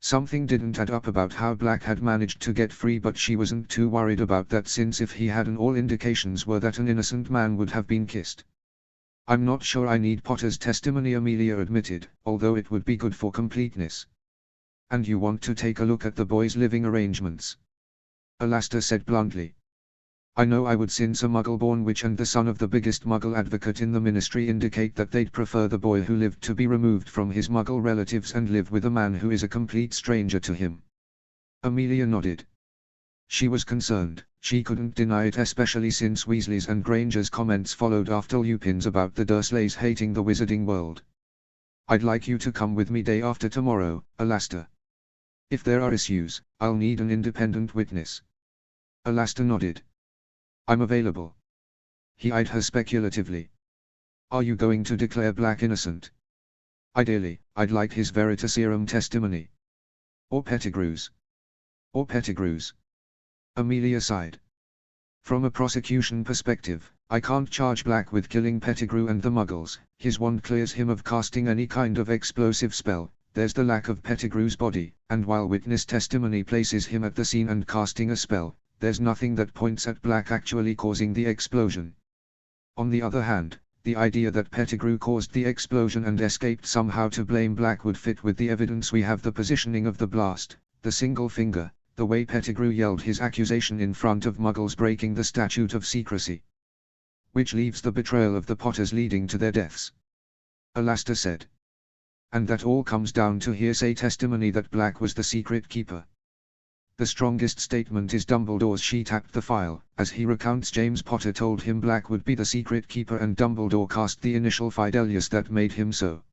Something didn't add up about how Black had managed to get free, but she wasn't too worried about that since if he hadn't, all indications were that an innocent man would have been kissed. I'm not sure I need Potter's testimony, Amelia admitted, although it would be good for completeness. And you want to take a look at the boys' living arrangements? Alastor said bluntly. I know I would, since a Muggle-born witch and the son of the biggest Muggle advocate in the Ministry indicate that they'd prefer the boy who lived to be removed from his Muggle relatives and live with a man who is a complete stranger to him. Amelia nodded. She was concerned. She couldn't deny it, especially since Weasley's and Granger's comments followed after Lupin's about the Dursleys hating the wizarding world. I'd like you to come with me day after tomorrow, Alastor. If there are issues, I'll need an independent witness. Alastor nodded. I'm available. He eyed her speculatively. Are you going to declare Black innocent? Ideally, I'd like his Veritaserum testimony. Or Pettigrew's. Or Pettigrew's. Amelia sighed. From a prosecution perspective, I can't charge Black with killing Pettigrew and the Muggles. His wand clears him of casting any kind of explosive spell. There's the lack of Pettigrew's body, and while witness testimony places him at the scene and casting a spell, there's nothing that points at Black actually causing the explosion. On the other hand, the idea that Pettigrew caused the explosion and escaped somehow to blame Black would fit with the evidence we have: the positioning of the blast, the single finger, the way Pettigrew yelled his accusation in front of Muggles, breaking the statute of secrecy. Which leaves the betrayal of the Potters leading to their deaths. Alastor said. And that all comes down to hearsay testimony that Black was the secret keeper. The strongest statement is Dumbledore's. She tapped the file, as he recounts James Potter told him Black would be the secret keeper and Dumbledore cast the initial Fidelius that made him so.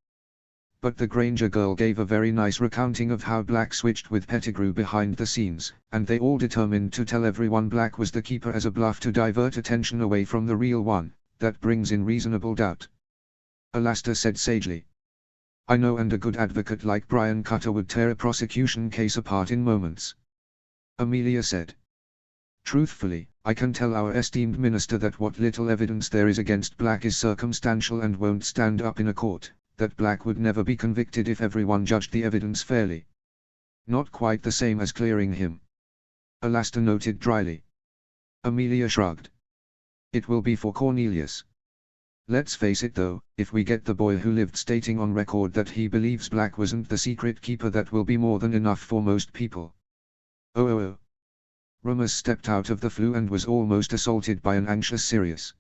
But the Granger girl gave a very nice recounting of how Black switched with Pettigrew behind the scenes, and they all determined to tell everyone Black was the keeper as a bluff to divert attention away from the real one. That brings in reasonable doubt. Alastor said sagely. I know, and a good advocate like Brian Cutter would tear a prosecution case apart in moments. Amelia said. Truthfully, I can tell our esteemed minister that what little evidence there is against Black is circumstantial and won't stand up in a court, that Black would never be convicted if everyone judged the evidence fairly. Not quite the same as clearing him, Alastair noted dryly. Amelia shrugged. It will be for Cornelius. Let's face it though, if we get the boy who lived stating on record that he believes Black wasn't the secret keeper, that will be more than enough for most people. Oh. Rumors stepped out of the flue and was almost assaulted by an anxious Sirius.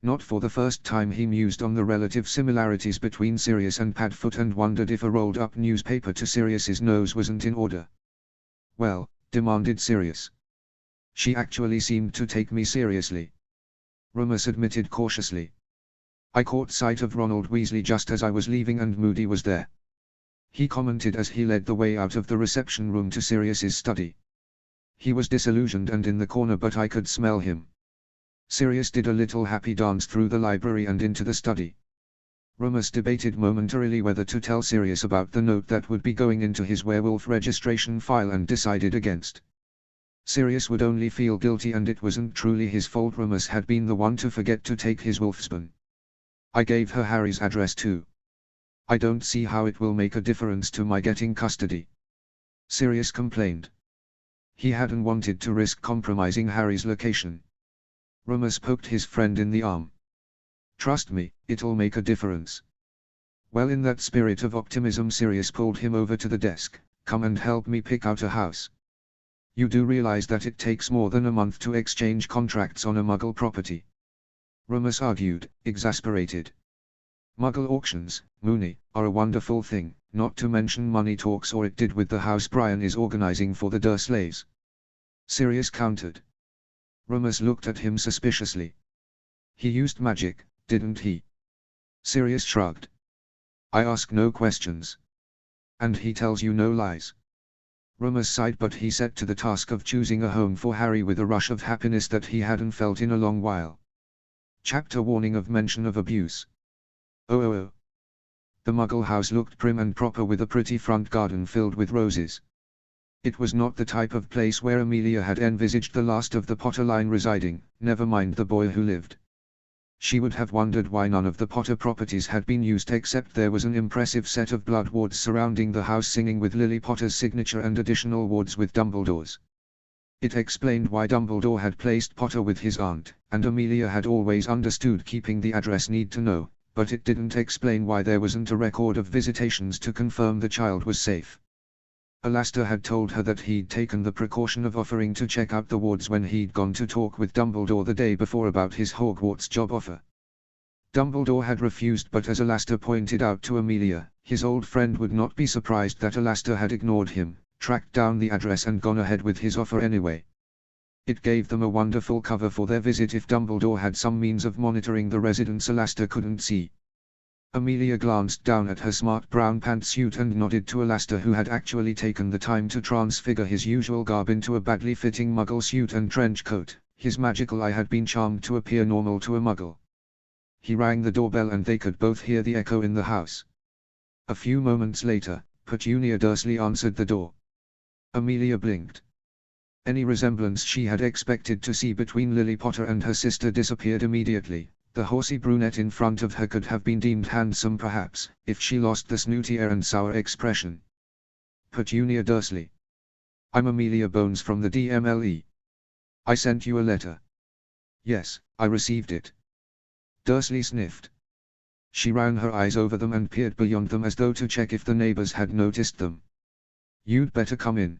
Not for the first time he mused on the relative similarities between Sirius and Padfoot and wondered if a rolled-up newspaper to Sirius's nose wasn't in order. Well, demanded Sirius. She actually seemed to take me seriously, Rumors admitted cautiously. I caught sight of Ronald Weasley just as I was leaving and Moody was there. He commented as he led the way out of the reception room to Sirius's study. He was disillusioned and in the corner, but I could smell him. Sirius did a little happy dance through the library and into the study. Rumors debated momentarily whether to tell Sirius about the note that would be going into his werewolf registration file and decided against. Sirius would only feel guilty and it wasn't truly his fault. Rumors had been the one to forget to take his wolfspan. I gave her Harry's address too. I don't see how it will make a difference to my getting custody, Sirius complained. He hadn't wanted to risk compromising Harry's location. Rumors poked his friend in the arm. Trust me, it'll make a difference. Well, in that spirit of optimism, Sirius pulled him over to the desk. Come and help me pick out a house. You do realize that it takes more than a month to exchange contracts on a Muggle property? Rumors argued, exasperated. Muggle auctions, Mooney, are a wonderful thing, not to mention money talks, or it did with the house Brian is organizing for the Dursleys. Sirius countered. Rumors looked at him suspiciously. He used magic, didn't he? Sirius shrugged. I ask no questions. And he tells you no lies. Rumors sighed, but he set to the task of choosing a home for Harry with a rush of happiness that he hadn't felt in a long while. Chapter warning of mention of abuse. Oh. The Muggle house looked prim and proper with a pretty front garden filled with roses. It was not the type of place where Amelia had envisaged the last of the Potter line residing, never mind the boy who lived. She would have wondered why none of the Potter properties had been used, except there was an impressive set of blood wards surrounding the house singing with Lily Potter's signature and additional wards with Dumbledore's. It explained why Dumbledore had placed Potter with his aunt, and Amelia had always understood keeping the address need to know, but it didn't explain why there wasn't a record of visitations to confirm the child was safe. Alastair had told her that he'd taken the precaution of offering to check out the wards when he'd gone to talk with Dumbledore the day before about his Hogwarts job offer. Dumbledore had refused, but as Alastair pointed out to Amelia, his old friend would not be surprised that Alastair had ignored him, tracked down the address and gone ahead with his offer anyway. It gave them a wonderful cover for their visit if Dumbledore had some means of monitoring the residence Alastair couldn't see. Amelia glanced down at her smart brown pantsuit and nodded to Alastair, who had actually taken the time to transfigure his usual garb into a badly fitting Muggle suit and trench coat. His magical eye had been charmed to appear normal to a Muggle. He rang the doorbell and they could both hear the echo in the house. A few moments later, Petunia Dursley answered the door. Amelia blinked. Any resemblance she had expected to see between Lily Potter and her sister disappeared immediately. The horsey brunette in front of her could have been deemed handsome perhaps, if she lost the snooty air and sour expression. Petunia Dursley. I'm Amelia Bones from the DMLE. I sent you a letter. Yes, I received it. Dursley sniffed. She ran her eyes over them and peered beyond them as though to check if the neighbors had noticed them. You'd better come in.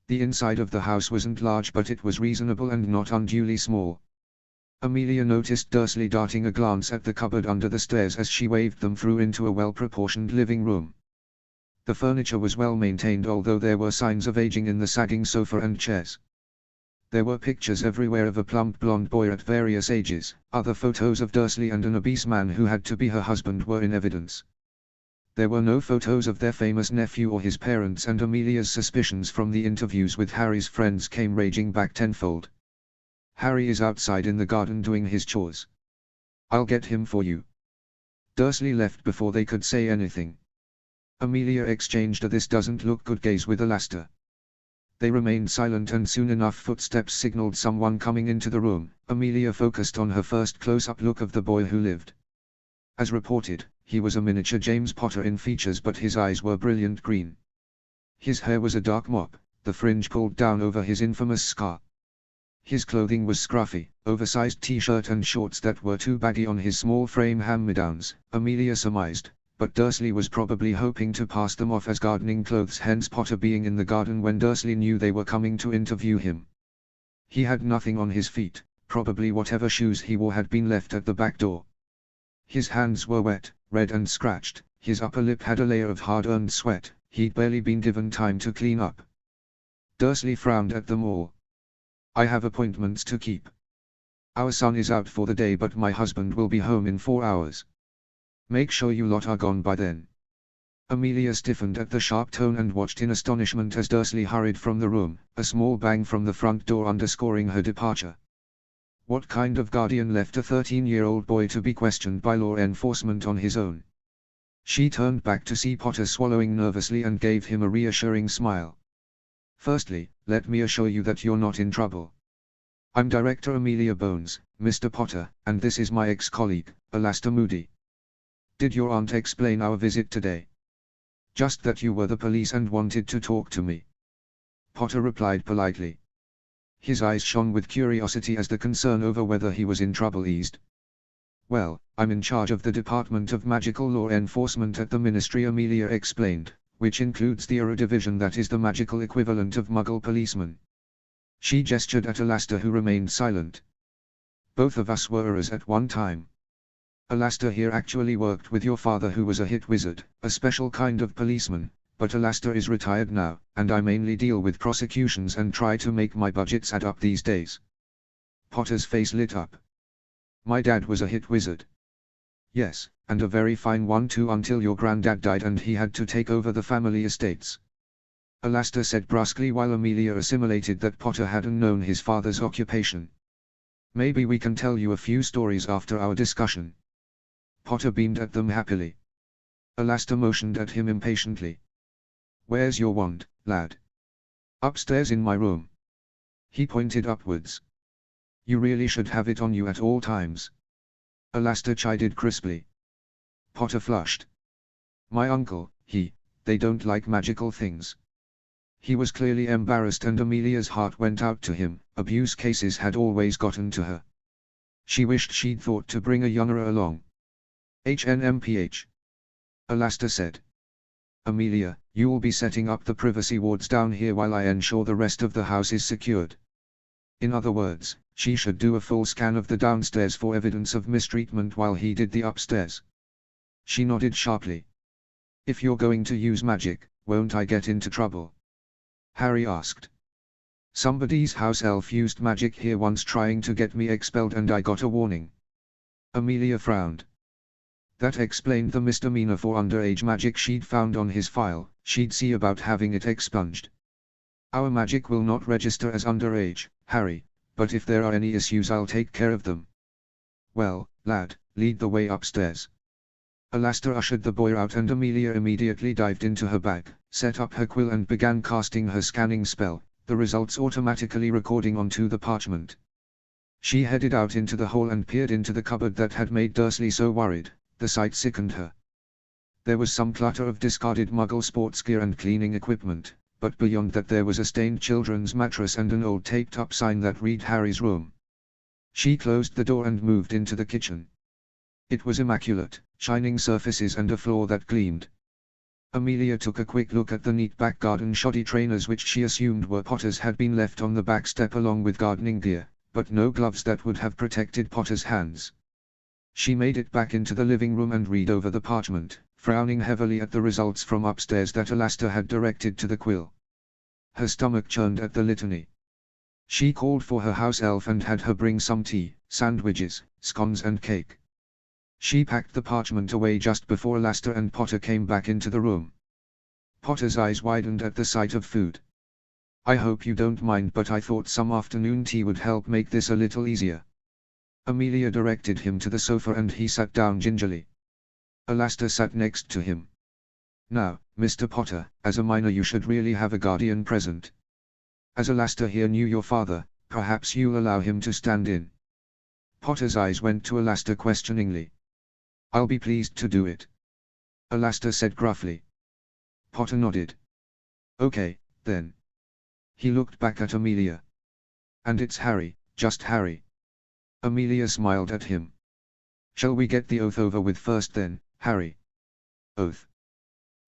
The inside of the house wasn't large, but it was reasonable and not unduly small. Amelia noticed Dursley darting a glance at the cupboard under the stairs as she waved them through into a well-proportioned living room. The furniture was well maintained, although there were signs of aging in the sagging sofa and chairs. There were pictures everywhere of a plump blonde boy at various ages. Other photos of Dursley and an obese man who had to be her husband were in evidence. There were no photos of their famous nephew or his parents, and Amelia's suspicions from the interviews with Harry's friends came raging back tenfold. Harry is outside in the garden doing his chores. I'll get him for you. Dursley left before they could say anything. Amelia exchanged a "this doesn't look good" gaze with Alastair. They remained silent, and soon enough footsteps signaled someone coming into the room. Amelia focused on her first close-up look of the boy who lived. As reported, he was a miniature James Potter in features, but his eyes were brilliant green. His hair was a dark mop, the fringe pulled down over his infamous scar. His clothing was scruffy, oversized t-shirt and shorts that were too baggy on his small frame hand-me-downs, Amelia surmised, but Dursley was probably hoping to pass them off as gardening clothes, hence Potter being in the garden when Dursley knew they were coming to interview him. He had nothing on his feet, probably whatever shoes he wore had been left at the back door. His hands were wet, red and scratched, his upper lip had a layer of hard-earned sweat, he'd barely been given time to clean up. Dursley frowned at them all. "I have appointments to keep. Our son is out for the day, but my husband will be home in 4 hours. Make sure you lot are gone by then." Amelia stiffened at the sharp tone and watched in astonishment as Dursley hurried from the room, a small bang from the front door underscoring her departure. What kind of guardian left a 13-year-old boy to be questioned by law enforcement on his own? She turned back to see Potter swallowing nervously and gave him a reassuring smile. "Firstly, let me assure you that you're not in trouble. I'm Director Amelia Bones, Mr. Potter, and this is my ex-colleague, Alastair Moody. Did your aunt explain our visit today?" "Just that you were the police and wanted to talk to me," Potter replied politely. His eyes shone with curiosity as the concern over whether he was in trouble eased. "Well, I'm in charge of the Department of Magical Law Enforcement at the Ministry," Amelia explained, "which includes the Era Division, that is the magical equivalent of Muggle policemen." She gestured at Alastair, who remained silent. "Both of us were Eras at one time. Alastair here actually worked with your father, who was a hit wizard, a special kind of policeman, but Alastair is retired now, and I mainly deal with prosecutions and try to make my budgets add up these days." Potter's face lit up. "My dad was a hit wizard." "Yes, and a very fine one too, until your granddad died and he had to take over the family estates," Alastair said brusquely, while Amelia assimilated that Potter hadn't known his father's occupation. "Maybe we can tell you a few stories after our discussion." Potter beamed at them happily. Alastair motioned at him impatiently. "Where's your wand, lad?" "Upstairs in my room." He pointed upwards. "You really should have it on you at all times," Alastair chided crisply. Potter flushed. "My uncle, they don't like magical things." He was clearly embarrassed, and Amelia's heart went out to him. Abuse cases had always gotten to her. She wished she'd thought to bring a younger along. "HNMPH," Alastair said. "Amelia, you'll be setting up the privacy wards down here while I ensure the rest of the house is secured." In other words, she should do a full scan of the downstairs for evidence of mistreatment while he did the upstairs. She nodded sharply. "If you're going to use magic, won't I get into trouble?" Harry asked. "Somebody's house elf used magic here once, trying to get me expelled, and I got a warning." Amelia frowned. That explained the misdemeanor for underage magic she'd found on his file. She'd see about having it expunged. "Our magic will not register as underage, Harry, but if there are any issues I'll take care of them." "Well, lad, lead the way upstairs." Alastair ushered the boy out, and Amelia immediately dived into her bag, set up her quill and began casting her scanning spell, the results automatically recording onto the parchment. She headed out into the hall and peered into the cupboard that had made Dursley so worried. The sight sickened her. There was some clutter of discarded Muggle sports gear and cleaning equipment, but beyond that there was a stained children's mattress and an old taped-up sign that read Harry's room. She closed the door and moved into the kitchen. It was immaculate, shining surfaces and a floor that gleamed. Amelia took a quick look at the neat back garden shoddy trainers, which she assumed were Potter's, had been left on the back step along with gardening gear, but no gloves that would have protected Potter's hands. She made it back into the living room and read over the parchment, frowning heavily at the results from upstairs that Alastair had directed to the quill. Her stomach churned at the litany. She called for her house elf and had her bring some tea, sandwiches, scones and cake. She packed the parchment away just before Alastair and Potter came back into the room. Potter's eyes widened at the sight of food. "I hope you don't mind, but I thought some afternoon tea would help make this a little easier." Amelia directed him to the sofa and he sat down gingerly. Alastair sat next to him. "Now, Mr. Potter, as a minor you should really have a guardian present. As Alastair here knew your father, perhaps you'll allow him to stand in. Potter's eyes went to Alastair questioningly. I'll be pleased to do it, Alastair said gruffly. Potter nodded. Okay, then. He looked back at Amelia. And it's Harry, just Harry. Amelia smiled at him. Shall we get the oath over with first then, Harry? Oath.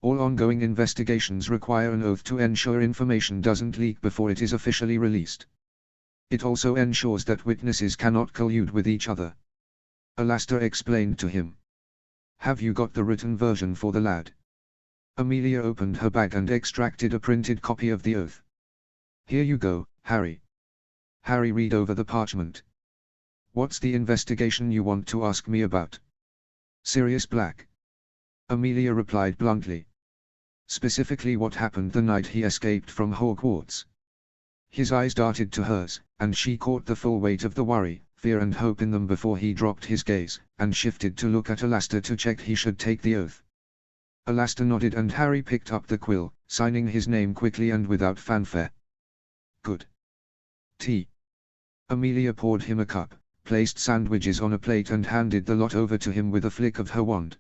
All ongoing investigations require an oath to ensure information doesn't leak before it is officially released. It also ensures that witnesses cannot collude with each other. Alastair explained to him. Have you got the written version for the lad? Amelia opened her bag and extracted a printed copy of the oath. Here you go, Harry. Harry read over the parchment. What's the investigation you want to ask me about? Sirius Black. Amelia replied bluntly. Specifically what happened the night he escaped from Hogwarts. His eyes darted to hers, and she caught the full weight of the worry, fear and hope in them before he dropped his gaze, and shifted to look at Alastair to check he should take the oath. Alastair nodded and Harry picked up the quill, signing his name quickly and without fanfare. Good. Tea. Amelia poured him a cup, placed sandwiches on a plate and handed the lot over to him with a flick of her wand.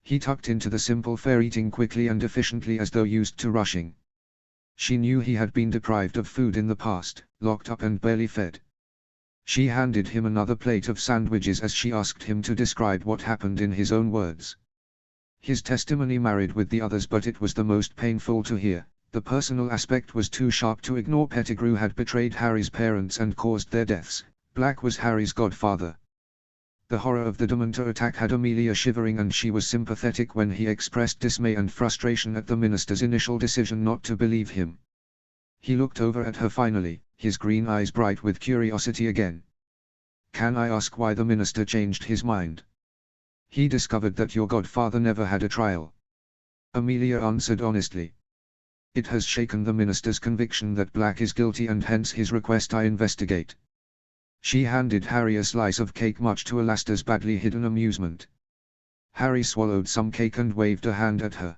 He tucked into the simple fare, eating quickly and efficiently as though used to rushing. She knew he had been deprived of food in the past, locked up and barely fed. She handed him another plate of sandwiches as she asked him to describe what happened in his own words. His testimony married with the others, but it was the most painful to hear. The personal aspect was too sharp to ignore. Pettigrew had betrayed Harry's parents and caused their deaths. Black was Harry's godfather. The horror of the Dementor attack had Amelia shivering, and she was sympathetic when he expressed dismay and frustration at the minister's initial decision not to believe him. He looked over at her finally, his green eyes bright with curiosity again. Can I ask why the minister changed his mind? He discovered that your godfather never had a trial. Amelia answered honestly. It has shaken the minister's conviction that Black is guilty, and hence his request I investigate. She handed Harry a slice of cake, much to Alastair's badly hidden amusement. Harry swallowed some cake and waved a hand at her.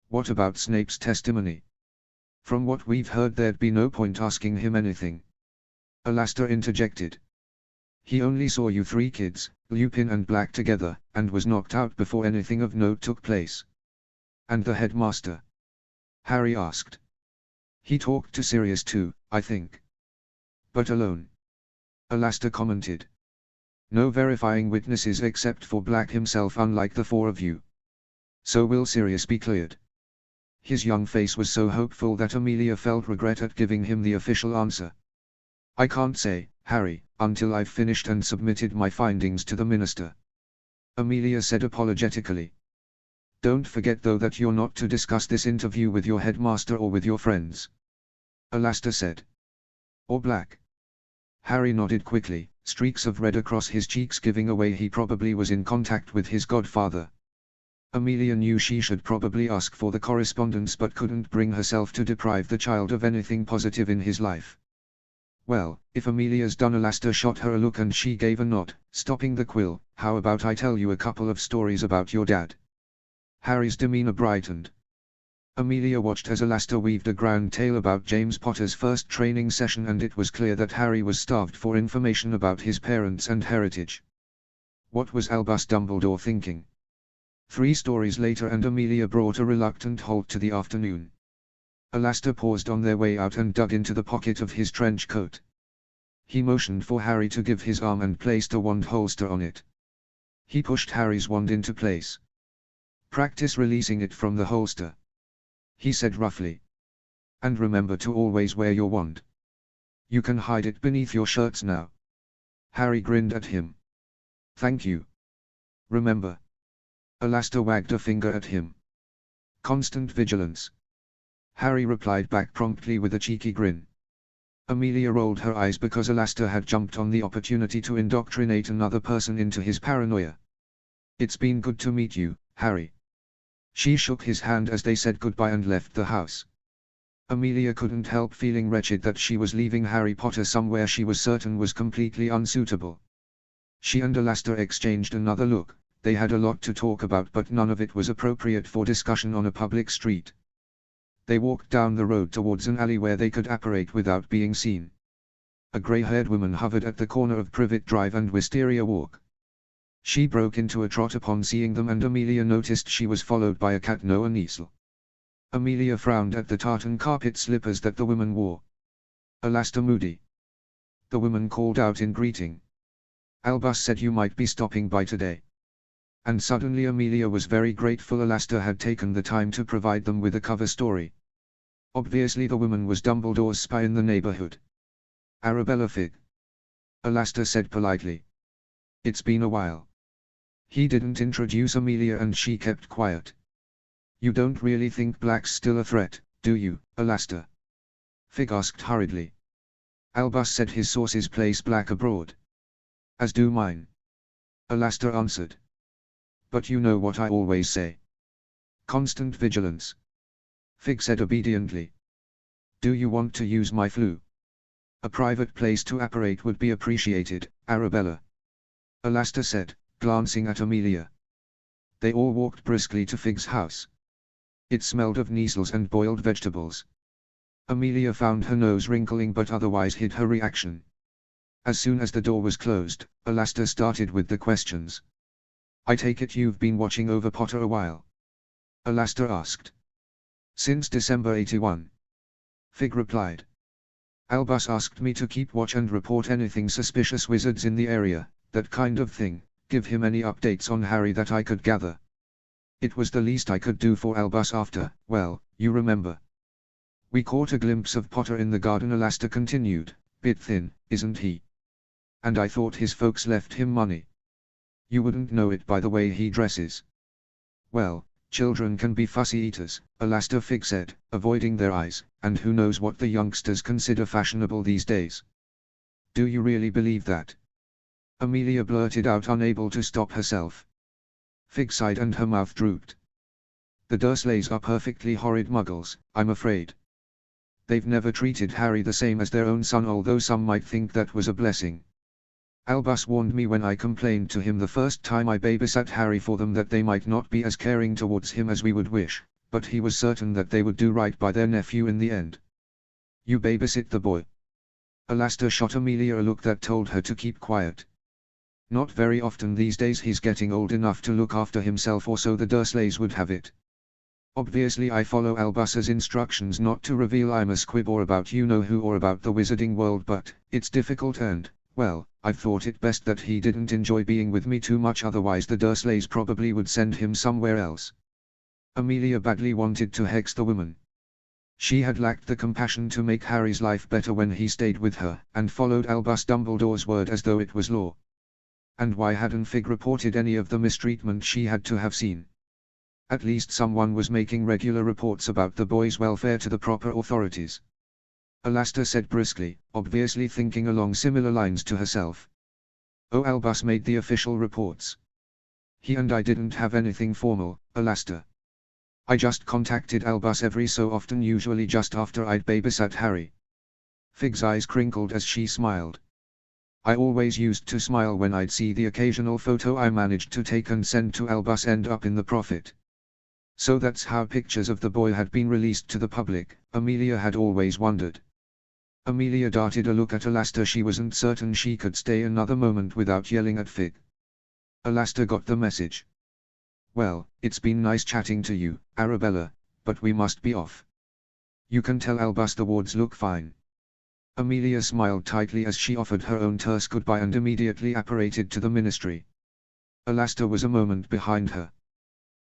What about Snape's testimony? From what we've heard there'd be no point asking him anything. Alastair interjected. He only saw you three kids, Lupin and Black, together, and was knocked out before anything of note took place. And the headmaster? Harry asked. He talked to Sirius too, I think. But alone. Alastair commented. No verifying witnesses except for Black himself, unlike the four of you. So will Sirius be cleared? His young face was so hopeful that Amelia felt regret at giving him the official answer. I can't say, Harry, until I've finished and submitted my findings to the minister. Amelia said apologetically. Don't forget though that you're not to discuss this interview with your headmaster or with your friends. Alastair said. Or Black. Harry nodded quickly, streaks of red across his cheeks giving away he probably was in contact with his godfather. Amelia knew she should probably ask for the correspondence, but couldn't bring herself to deprive the child of anything positive in his life. Well, if Amelia's done. Alastair shot her a look and she gave a nod, stopping the quill. How about I tell you a couple of stories about your dad? Harry's demeanor brightened. Amelia watched as Alastair weaved a grand tale about James Potter's first training session, and it was clear that Harry was starved for information about his parents and heritage. What was Albus Dumbledore thinking? 3 stories later, and Amelia brought a reluctant halt to the afternoon. Alastair paused on their way out and dug into the pocket of his trench coat. He motioned for Harry to give his arm and placed a wand holster on it. He pushed Harry's wand into place. Practice releasing it from the holster, he said roughly. And remember to always wear your wand. You can hide it beneath your shirts now. Harry grinned at him. Thank you. Remember. Alastair wagged a finger at him. Constant vigilance. Harry replied back promptly with a cheeky grin. Amelia rolled her eyes because Alastair had jumped on the opportunity to indoctrinate another person into his paranoia. It's been good to meet you, Harry. She shook his hand as they said goodbye and left the house. Amelia couldn't help feeling wretched that she was leaving Harry Potter somewhere she was certain was completely unsuitable. She and Alastair exchanged another look. They had a lot to talk about, but none of it was appropriate for discussion on a public street. They walked down the road towards an alley where they could apparate without being seen. A grey-haired woman hovered at the corner of Privet Drive and Wisteria Walk. She broke into a trot upon seeing them, and Amelia noticed she was followed by a cat Noah Niesel. Amelia frowned at the tartan carpet slippers that the woman wore. "Alastair Moody," the woman called out in greeting. "Albus said you might be stopping by today." And suddenly Amelia was very grateful Alastair had taken the time to provide them with a cover story. Obviously the woman was Dumbledore's spy in the neighborhood. "Arabella Figg," Alastair said politely. "It's been a while." He didn't introduce Amelia and she kept quiet. "You don't really think Black's still a threat, do you, Alastair?" Figg asked hurriedly. "Albus said his sources place Black abroad." "As do mine," Alastair answered. "But you know what I always say. Constant vigilance." Figg said obediently. "Do you want to use my flue?" "A private place to apparate would be appreciated, Arabella," Alastair said, glancing at Amelia. They all walked briskly to Figg's house. It smelled of Niesels and boiled vegetables. Amelia found her nose wrinkling but otherwise hid her reaction. As soon as the door was closed, Alastair started with the questions. "I take it you've been watching over Potter a while?" Alastair asked. "Since December '81. Figg replied. "Albus asked me to keep watch and report anything suspicious wizards in the area, that kind of thing, give him any updates on Harry that I could gather. It was the least I could do for Albus after, well, you remember. We caught a glimpse of Potter in the garden," Alastair continued, "bit thin, isn't he? And I thought his folks left him money. You wouldn't know it by the way he dresses." "Well, children can be fussy eaters," Alastair Figg said, avoiding their eyes, "and who knows what the youngsters consider fashionable these days." "Do you really believe that?" Amelia blurted out, unable to stop herself. Figg sighed and her mouth drooped. "The Dursleys are perfectly horrid muggles, I'm afraid. They've never treated Harry the same as their own son, although some might think that was a blessing. Albus warned me when I complained to him the first time I babysat Harry for them that they might not be as caring towards him as we would wish, but he was certain that they would do right by their nephew in the end." "You babysit the boy?" Alastair shot Amelia a look that told her to keep quiet. "Not very often these days. He's getting old enough to look after himself, or so the Dursleys would have it. Obviously I follow Albus's instructions not to reveal I'm a squib or about you-know-who or about the wizarding world, but it's difficult and, well, I've thought it best that he didn't enjoy being with me too much, otherwise the Dursleys probably would send him somewhere else." Amelia badly wanted to hex the woman. She had lacked the compassion to make Harry's life better when he stayed with her, and followed Albus Dumbledore's word as though it was law. And why hadn't Figg reported any of the mistreatment she had to have seen? At least someone was making regular reports about the boy's welfare to the proper authorities. Alastair said briskly, obviously thinking along similar lines to herself. "Oh, Albus made the official reports. He and I didn't have anything formal, Alastair. I just contacted Albus every so often, usually just after I'd babysat Harry." Figg's eyes crinkled as she smiled. "I always used to smile when I'd see the occasional photo I managed to take and send to Albus end up in the Prophet." So that's how pictures of the boy had been released to the public, Amelia had always wondered. Amelia darted a look at Alastair. She wasn't certain she could stay another moment without yelling at Figg. Alastair got the message. "Well, it's been nice chatting to you, Arabella, but we must be off. You can tell Albus the wards look fine." Amelia smiled tightly as she offered her own terse goodbye and immediately apparated to the ministry. Alastair was a moment behind her.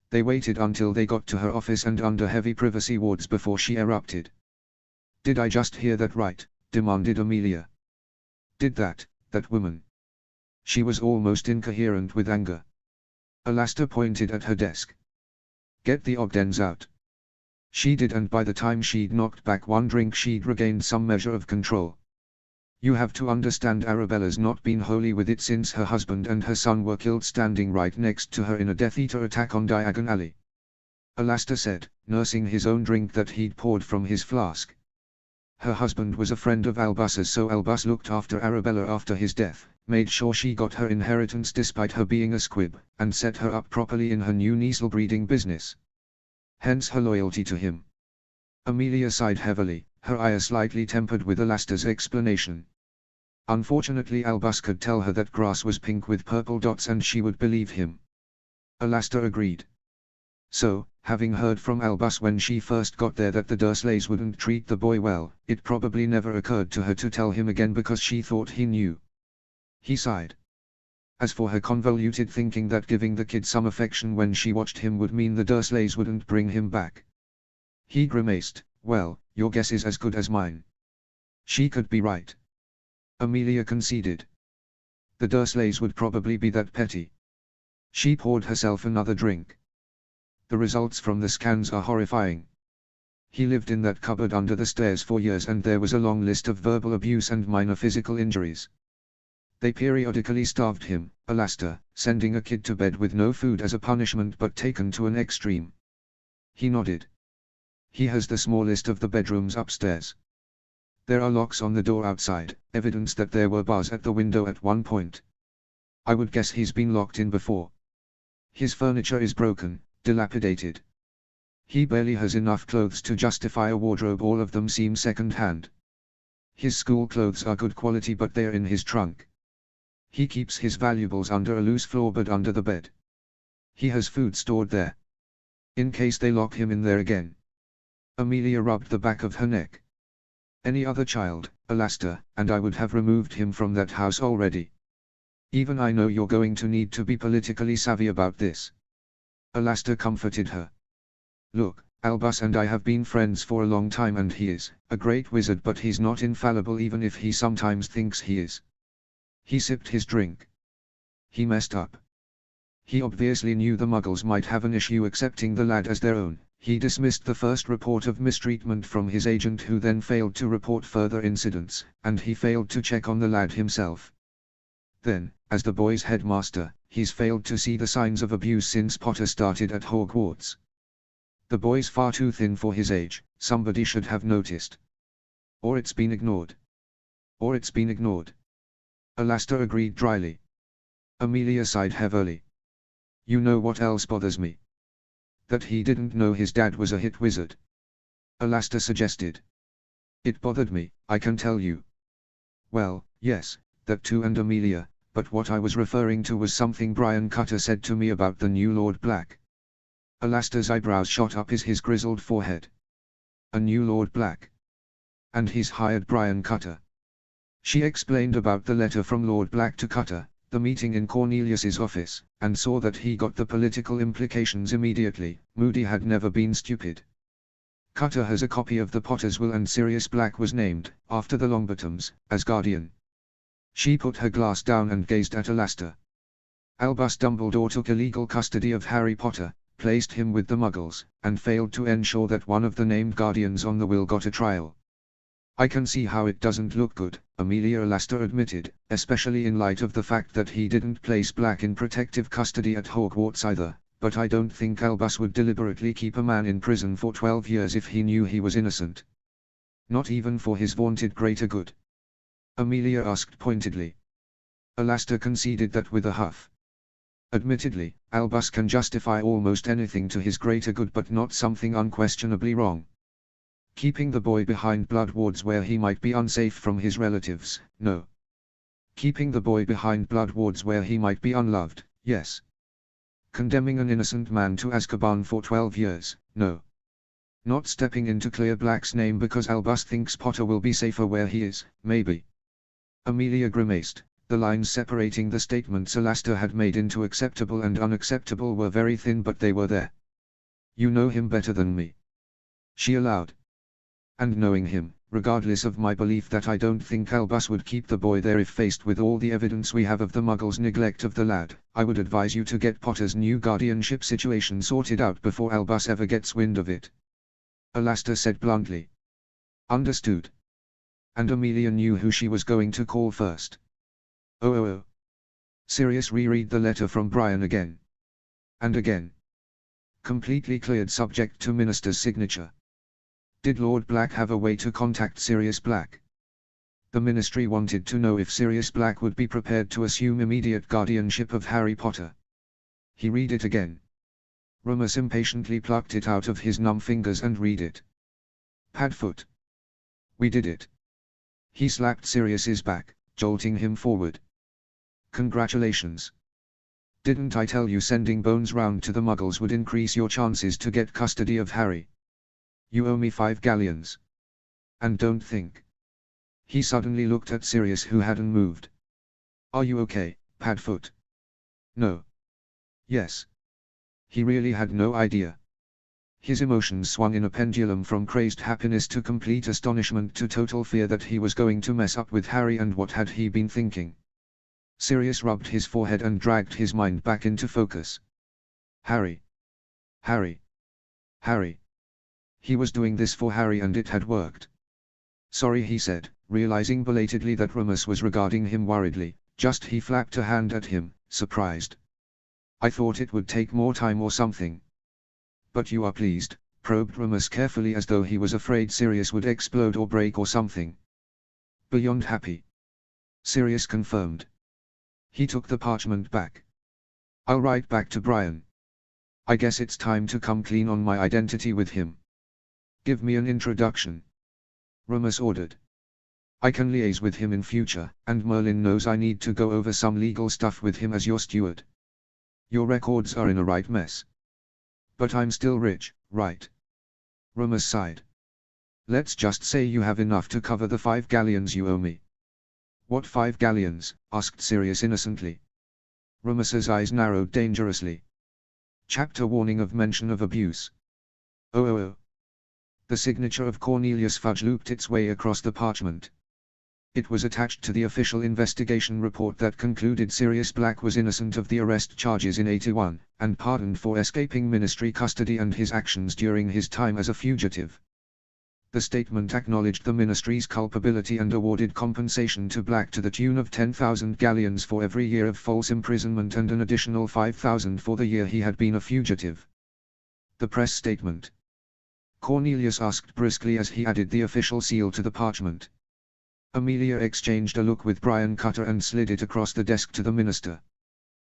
They waited until they got to her office and under heavy privacy wards before she erupted. "Did I just hear that right?" demanded Amelia. "Did that woman?" She was almost incoherent with anger. Alastair pointed at her desk. "Get the Ogdens out." She did, and by the time she'd knocked back one drink she'd regained some measure of control. "You have to understand, Arabella's not been wholly with it since her husband and her son were killed standing right next to her in a Death Eater attack on Diagon Alley," Alastair said, nursing his own drink that he'd poured from his flask. "Her husband was a friend of Albus's, so Albus looked after Arabella after his death, made sure she got her inheritance despite her being a squib, and set her up properly in her new Niesel breeding business. Hence her loyalty to him. Amelia sighed heavily, her ire slightly tempered with Alastair's explanation. Unfortunately Albus could tell her that grass was pink with purple dots and she would believe him. Alastair agreed. So, having heard from Albus when she first got there that the Dursleys wouldn't treat the boy well, it probably never occurred to her to tell him again because she thought he knew. He sighed. As for her convoluted thinking that giving the kid some affection when she watched him would mean the Dursleys wouldn't bring him back. He grimaced. Well, your guess is as good as mine. She could be right. Amelia conceded. The Dursleys would probably be that petty. She poured herself another drink. The results from the scans are horrifying. He lived in that cupboard under the stairs for years and there was a long list of verbal abuse and minor physical injuries. They periodically starved him, Alastair, sending a kid to bed with no food as a punishment but taken to an extreme. He nodded. He has the smallest of the bedrooms upstairs. There are locks on the door outside, evidence that there were bars at the window at one point. I would guess he's been locked in before. His furniture is broken, dilapidated. He barely has enough clothes to justify a wardrobe, all of them seem second-hand. His school clothes are good quality but they're in his trunk. He keeps his valuables under a loose floorboard under the bed. He has food stored there. In case they lock him in there again. Amelia rubbed the back of her neck. Any other child, Alastair, and I would have removed him from that house already. Even I know you're going to need to be politically savvy about this. Alastair comforted her. Look, Albus and I have been friends for a long time and he is a great wizard but he's not infallible even if he sometimes thinks he is. He sipped his drink. He messed up. He obviously knew the Muggles might have an issue accepting the lad as their own. He dismissed the first report of mistreatment from his agent who then failed to report further incidents, and he failed to check on the lad himself. Then, as the boy's headmaster, he's failed to see the signs of abuse since Potter started at Hogwarts. The boy's far too thin for his age, somebody should have noticed. Or it's been ignored. Or it's been ignored. Alastair agreed dryly. Amelia sighed heavily. You know what else bothers me? That he didn't know his dad was a hit wizard. Alastair suggested. It bothered me, I can tell you. Well, yes, that too and Amelia, but what I was referring to was something Brian Cutter said to me about the new Lord Black. Alastair's eyebrows shot up his grizzled forehead. A new Lord Black. And he's hired Brian Cutter. She explained about the letter from Lord Black to Cutter, the meeting in Cornelius's office, and saw that he got the political implications immediately. Moody had never been stupid. Cutter has a copy of the Potter's will and Sirius Black was named, after the Longbottoms, as guardian. She put her glass down and gazed at Alastair. Albus Dumbledore took illegal custody of Harry Potter, placed him with the Muggles, and failed to ensure that one of the named guardians on the will got a trial. I can see how it doesn't look good, Amelia Alastair admitted, especially in light of the fact that he didn't place Black in protective custody at Hogwarts either, but I don't think Albus would deliberately keep a man in prison for 12 years if he knew he was innocent. Not even for his vaunted greater good. Amelia asked pointedly. Alastair conceded that with a huff. Admittedly, Albus can justify almost anything to his greater good but not something unquestionably wrong. Keeping the boy behind blood wards where he might be unsafe from his relatives, no. Keeping the boy behind blood wards where he might be unloved, yes. Condemning an innocent man to Azkaban for 12 years, no. Not stepping in to clear Black's name because Albus thinks Potter will be safer where he is, maybe. Amelia grimaced. The lines separating the statements Alastair had made into acceptable and unacceptable were very thin but they were there. You know him better than me. She allowed. And knowing him, regardless of my belief that I don't think Albus would keep the boy there if faced with all the evidence we have of the Muggles' neglect of the lad, I would advise you to get Potter's new guardianship situation sorted out before Albus ever gets wind of it. Alastair said bluntly. Understood. And Amelia knew who she was going to call first. Oh. Sirius reread the letter from Brian again. And again. Completely cleared subject to Minister's signature. Did Lord Black have a way to contact Sirius Black? The Ministry wanted to know if Sirius Black would be prepared to assume immediate guardianship of Harry Potter. He read it again. Remus impatiently plucked it out of his numb fingers and read it. Padfoot. We did it. He slapped Sirius's back, jolting him forward. Congratulations. Didn't I tell you sending Bones round to the Muggles would increase your chances to get custody of Harry? You owe me 5 galleons. And don't think. He suddenly looked at Sirius, who hadn't moved. Are you okay, Padfoot? No. Yes. He really had no idea. His emotions swung in a pendulum from crazed happiness to complete astonishment to total fear that he was going to mess up with Harry. And what had he been thinking? Sirius rubbed his forehead and dragged his mind back into focus. Harry. Harry. Harry. He was doing this for Harry, and it had worked. Sorry, he said, realizing belatedly that Remus was regarding him worriedly. Just he flapped a hand at him, surprised. I thought it would take more time or something. But you are pleased, probed Remus carefully, as though he was afraid Sirius would explode or break or something. Beyond happy. Sirius confirmed. He took the parchment back. I'll write back to Brian. I guess it's time to come clean on my identity with him. Give me an introduction. Remus ordered. I can liaise with him in future, and Merlin knows I need to go over some legal stuff with him as your steward. Your records are in a right mess. But I'm still rich, right? Remus sighed. Let's just say you have enough to cover the 5 galleons you owe me. What 5 galleons? Asked Sirius innocently. Remus's eyes narrowed dangerously. Chapter warning of mention of abuse. Oh. The signature of Cornelius Fudge looped its way across the parchment. It was attached to the official investigation report that concluded Sirius Black was innocent of the arrest charges in 81, and pardoned for escaping ministry custody and his actions during his time as a fugitive. The statement acknowledged the ministry's culpability and awarded compensation to Black to the tune of 10,000 galleons for every year of false imprisonment and an additional 5,000 for the year he had been a fugitive. The press statement. Cornelius asked briskly as he added the official seal to the parchment. Amelia exchanged a look with Brian Cutter and slid it across the desk to the minister.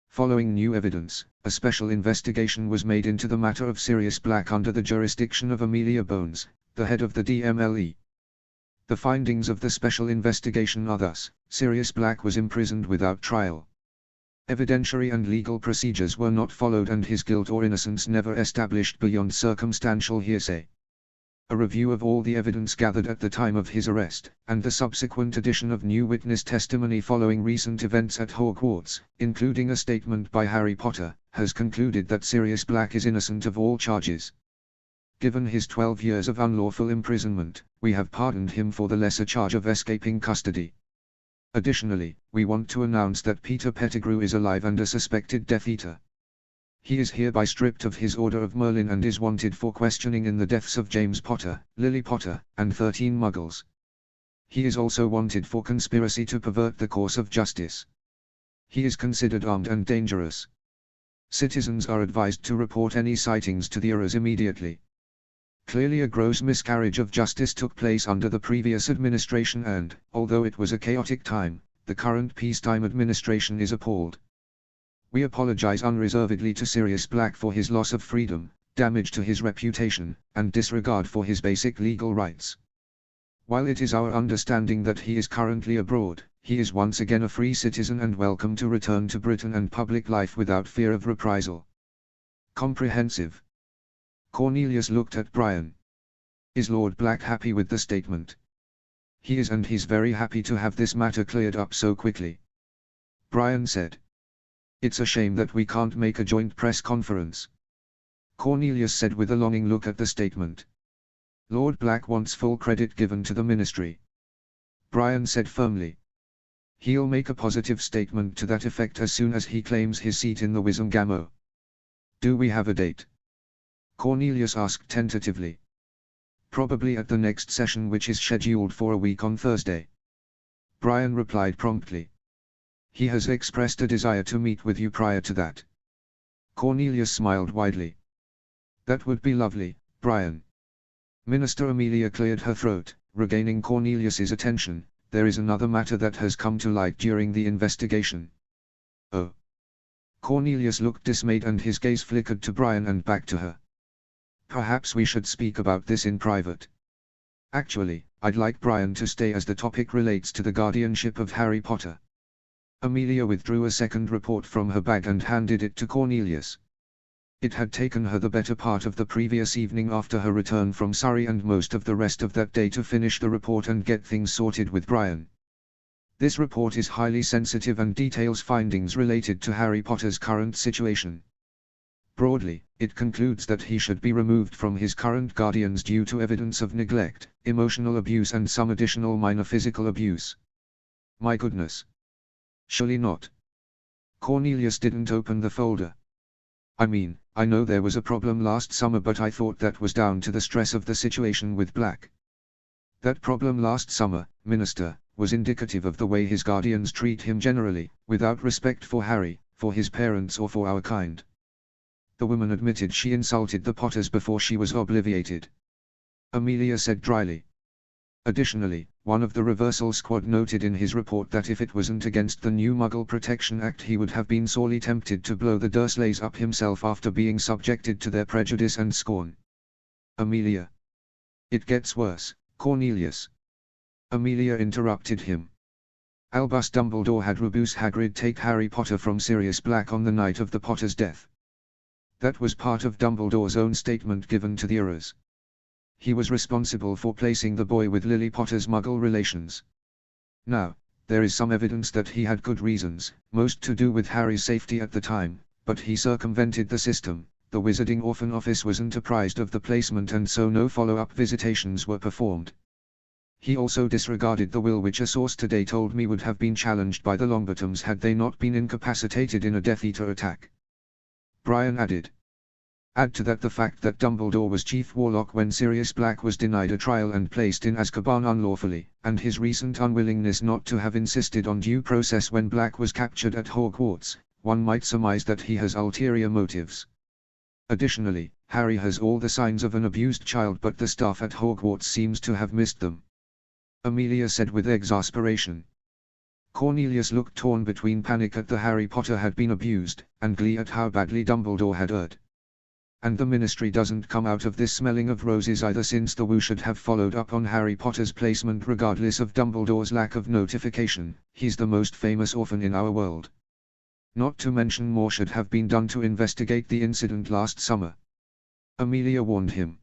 Following new evidence, a special investigation was made into the matter of Sirius Black under the jurisdiction of Amelia Bones, the head of the DMLE. The findings of the special investigation are thus: Sirius Black was imprisoned without trial. Evidentiary and legal procedures were not followed, and his guilt or innocence never established beyond circumstantial hearsay. A review of all the evidence gathered at the time of his arrest, and the subsequent addition of new witness testimony following recent events at Hogwarts, including a statement by Harry Potter, has concluded that Sirius Black is innocent of all charges. Given his 12 years of unlawful imprisonment, we have pardoned him for the lesser charge of escaping custody. Additionally, we want to announce that Peter Pettigrew is alive and a suspected Death Eater. He is hereby stripped of his Order of Merlin and is wanted for questioning in the deaths of James Potter, Lily Potter, and 13 Muggles. He is also wanted for conspiracy to pervert the course of justice. He is considered armed and dangerous. Citizens are advised to report any sightings to the ERAs immediately. Clearly a gross miscarriage of justice took place under the previous administration and, although it was a chaotic time, the current peacetime administration is appalled. We apologize unreservedly to Sirius Black for his loss of freedom, damage to his reputation, and disregard for his basic legal rights. While it is our understanding that he is currently abroad, he is once again a free citizen and welcome to return to Britain and public life without fear of reprisal. Comprehensive. Cornelius looked at Brian. Is Lord Black happy with the statement? He is, and he's very happy to have this matter cleared up so quickly. Brian said. It's a shame that we can't make a joint press conference. Cornelius said with a longing look at the statement. Lord Black wants full credit given to the ministry. Brian said firmly. He'll make a positive statement to that effect as soon as he claims his seat in the Wizengamot. Do we have a date? Cornelius asked tentatively. Probably at the next session, which is scheduled for a week on Thursday. Brian replied promptly. He has expressed a desire to meet with you prior to that. Cornelius smiled widely. That would be lovely, Brian. Minister Amelia cleared her throat, regaining Cornelius's attention. There is another matter that has come to light during the investigation. Oh. Cornelius looked dismayed and his gaze flickered to Brian and back to her. Perhaps we should speak about this in private. Actually, I'd like Brian to stay as the topic relates to the guardianship of Harry Potter. Amelia withdrew a second report from her bag and handed it to Cornelius. It had taken her the better part of the previous evening after her return from Surrey and most of the rest of that day to finish the report and get things sorted with Brian. This report is highly sensitive and details findings related to Harry Potter's current situation. Broadly, it concludes that he should be removed from his current guardians due to evidence of neglect, emotional abuse and some additional minor physical abuse. My goodness. Surely not. Cornelius didn't open the folder. I mean, I know there was a problem last summer, but I thought that was down to the stress of the situation with Black. That problem last summer, Minister, was indicative of the way his guardians treat him generally, without respect for Harry, for his parents or for our kind. The woman admitted she insulted the Potters before she was obliviated. Amelia said dryly. Additionally, one of the reversal squad noted in his report that if it wasn't against the new Muggle Protection Act he would have been sorely tempted to blow the Dursleys up himself after being subjected to their prejudice and scorn. Amelia. It gets worse, Cornelius. Amelia interrupted him. Albus Dumbledore had Rubeus Hagrid take Harry Potter from Sirius Black on the night of the Potter's death. That was part of Dumbledore's own statement given to the Earls. He was responsible for placing the boy with Lily Potter's Muggle relations. Now, there is some evidence that he had good reasons, most to do with Harry's safety at the time, but he circumvented the system. The Wizarding Orphan Office wasn't apprised of the placement and so no follow-up visitations were performed. He also disregarded the will, which a source today told me would have been challenged by the Longbottoms had they not been incapacitated in a Death Eater attack. Brian added. Add to that the fact that Dumbledore was Chief Warlock when Sirius Black was denied a trial and placed in Azkaban unlawfully, and his recent unwillingness not to have insisted on due process when Black was captured at Hogwarts, one might surmise that he has ulterior motives. Additionally, Harry has all the signs of an abused child, but the staff at Hogwarts seems to have missed them. Amelia said with exasperation. Cornelius looked torn between panic at the Harry Potter had been abused, and glee at how badly Dumbledore had erred. And the Ministry doesn't come out of this smelling of roses either, since the Wu should have followed up on Harry Potter's placement regardless of Dumbledore's lack of notification. He's the most famous orphan in our world. Not to mention more should have been done to investigate the incident last summer. Amelia warned him.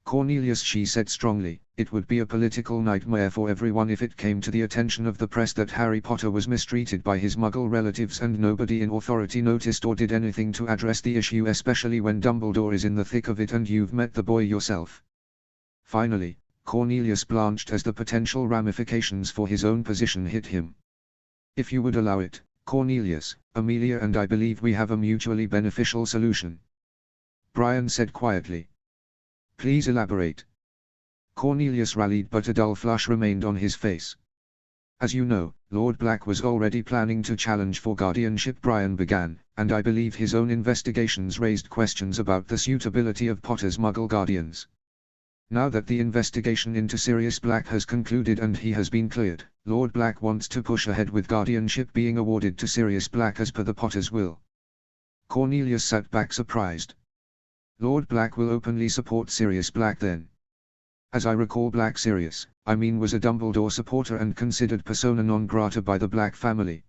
Cornelius, she said strongly, it would be a political nightmare for everyone if it came to the attention of the press that Harry Potter was mistreated by his Muggle relatives and nobody in authority noticed or did anything to address the issue, especially when Dumbledore is in the thick of it and you've met the boy yourself. Finally, Cornelius blanched as the potential ramifications for his own position hit him. If you would allow it, Cornelius, Amelia and I believe we have a mutually beneficial solution. Brian said quietly. Please elaborate. Cornelius rallied, but a dull flush remained on his face. As you know, Lord Black was already planning to challenge for guardianship, Brian began, and I believe his own investigations raised questions about the suitability of Potter's Muggle guardians. Now that the investigation into Sirius Black has concluded and he has been cleared, Lord Black wants to push ahead with guardianship being awarded to Sirius Black as per the Potter's will. Cornelius sat back surprised. Lord Black will openly support Sirius Black then? As I recall, Black Sirius, I mean, was a Dumbledore supporter and considered persona non grata by the Black family.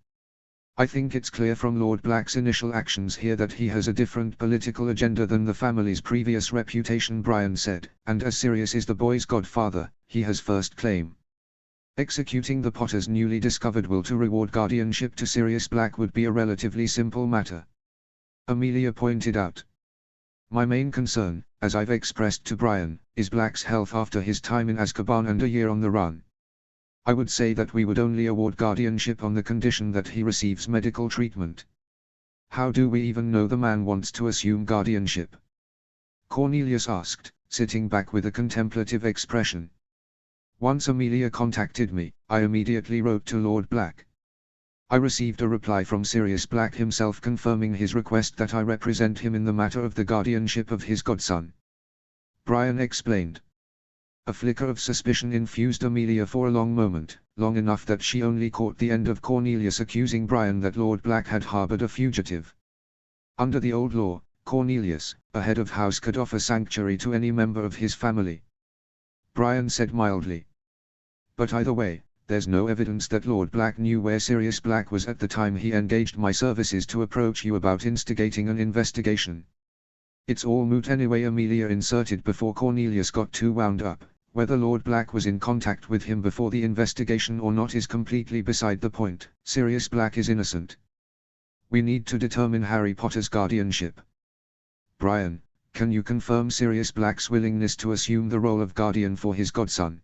I think it's clear from Lord Black's initial actions here that he has a different political agenda than the family's previous reputation, Brian said, and as Sirius is the boy's godfather, he has first claim. Executing the Potter's newly discovered will to reward guardianship to Sirius Black would be a relatively simple matter. Amelia pointed out. My main concern, as I've expressed to Brian, is Black's health after his time in Azkaban and a year on the run. I would say that we would only award guardianship on the condition that he receives medical treatment. How do we even know the man wants to assume guardianship? Cornelius asked, sitting back with a contemplative expression. Once Amelia contacted me, I immediately wrote to Lord Black. I received a reply from Sirius Black himself confirming his request that I represent him in the matter of the guardianship of his godson. Brian explained. A flicker of suspicion infused Amelia for a long moment, long enough that she only caught the end of Cornelius accusing Brian that Lord Black had harbored a fugitive. Under the old law, Cornelius, a head of house, could offer sanctuary to any member of his family. Brian said mildly. But either way, there's no evidence that Lord Black knew where Sirius Black was at the time he engaged my services to approach you about instigating an investigation. It's all moot anyway, Amelia inserted before Cornelius got too wound up. Whether Lord Black was in contact with him before the investigation or not is completely beside the point. Sirius Black is innocent. We need to determine Harry Potter's guardianship. Brian, can you confirm Sirius Black's willingness to assume the role of guardian for his godson?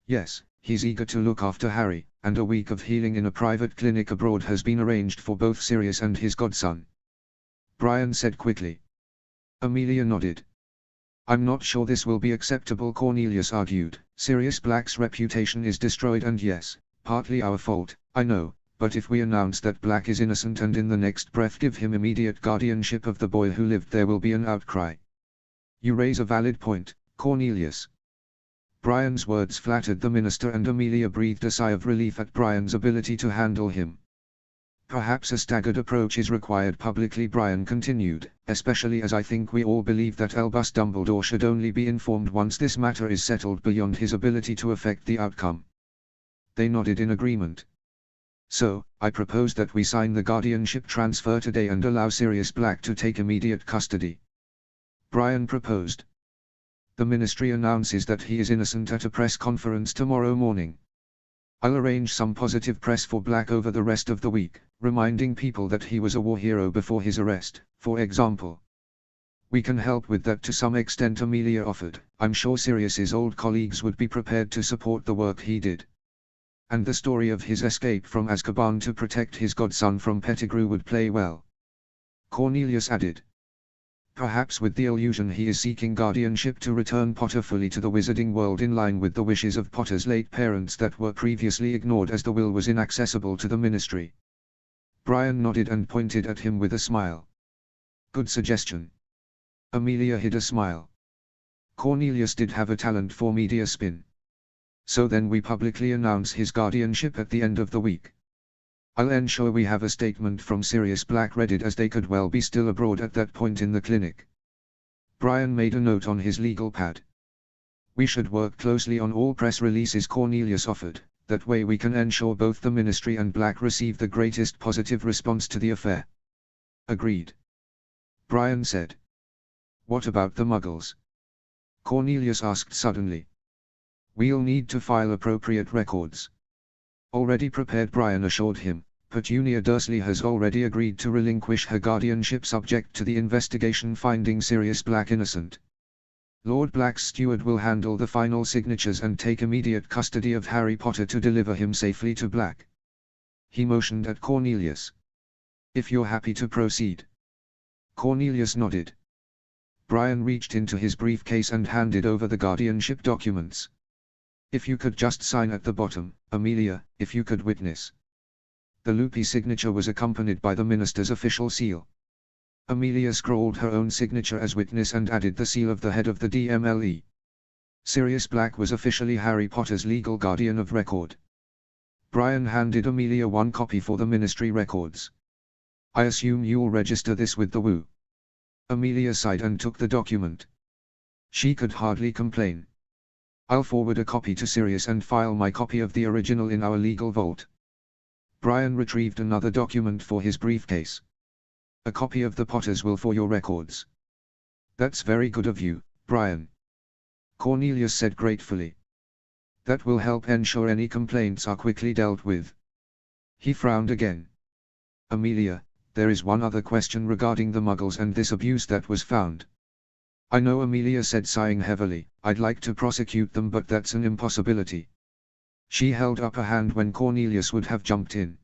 Yes, he's eager to look after Harry, and a week of healing in a private clinic abroad has been arranged for both Sirius and his godson. Brian said quickly. Amelia nodded. I'm not sure this will be acceptable, Cornelius argued. Sirius Black's reputation is destroyed, and yes, partly our fault, I know, but if we announce that Black is innocent and in the next breath give him immediate guardianship of the boy who lived there will be an outcry. You raise a valid point, Cornelius. Brian's words flattered the minister, and Amelia breathed a sigh of relief at Brian's ability to handle him. Perhaps a staggered approach is required publicly, Brian continued, especially as I think we all believe that Albus Dumbledore should only be informed once this matter is settled beyond his ability to affect the outcome. They nodded in agreement. So, I propose that we sign the guardianship transfer today and allow Sirius Black to take immediate custody. Brian proposed. The ministry announces that he is innocent at a press conference tomorrow morning. I'll arrange some positive press for Black over the rest of the week, reminding people that he was a war hero before his arrest, for example. We can help with that to some extent, Amelia offered. I'm sure Sirius's old colleagues would be prepared to support the work he did. And the story of his escape from Azkaban to protect his godson from Pettigrew would play well. Cornelius added. Perhaps with the illusion he is seeking guardianship to return Potter fully to the wizarding world in line with the wishes of Potter's late parents that were previously ignored as the will was inaccessible to the ministry. Brian nodded and pointed at him with a smile. Good suggestion. Amelia hid a smile. Cornelius did have a talent for media spin. So then we publicly announce his guardianship at the end of the week. I'll ensure we have a statement from Sirius Black ready, as they could well be still abroad at that point in the clinic. Brian made a note on his legal pad. We should work closely on all press releases, Cornelius offered, that way we can ensure both the ministry and Black receive the greatest positive response to the affair. Agreed. Brian said. What about the Muggles? Cornelius asked suddenly. We'll need to file appropriate records. Already prepared, Brian assured him. Petunia Dursley has already agreed to relinquish her guardianship subject to the investigation finding Sirius Black innocent. Lord Black's steward will handle the final signatures and take immediate custody of Harry Potter to deliver him safely to Black. He motioned at Cornelius. If you're happy to proceed. Cornelius nodded. Brian reached into his briefcase and handed over the guardianship documents. If you could just sign at the bottom, Amelia, if you could witness. The loopy signature was accompanied by the minister's official seal. Amelia scrawled her own signature as witness and added the seal of the head of the DMLE. Sirius Black was officially Harry Potter's legal guardian of record. Brian handed Amelia one copy for the ministry records. I assume you'll register this with the WU. Amelia sighed and took the document. She could hardly complain. I'll forward a copy to Sirius and file my copy of the original in our legal vault. Brian retrieved another document for his briefcase. A copy of the Potter's will for your records. That's very good of you, Brian. Cornelius said gratefully. That will help ensure any complaints are quickly dealt with. He frowned again. Amelia, there is one other question regarding the Muggles and this abuse that was found. I know, Amelia said, sighing heavily. I'd like to prosecute them, but that's an impossibility. She held up a hand when Cornelius would have jumped in.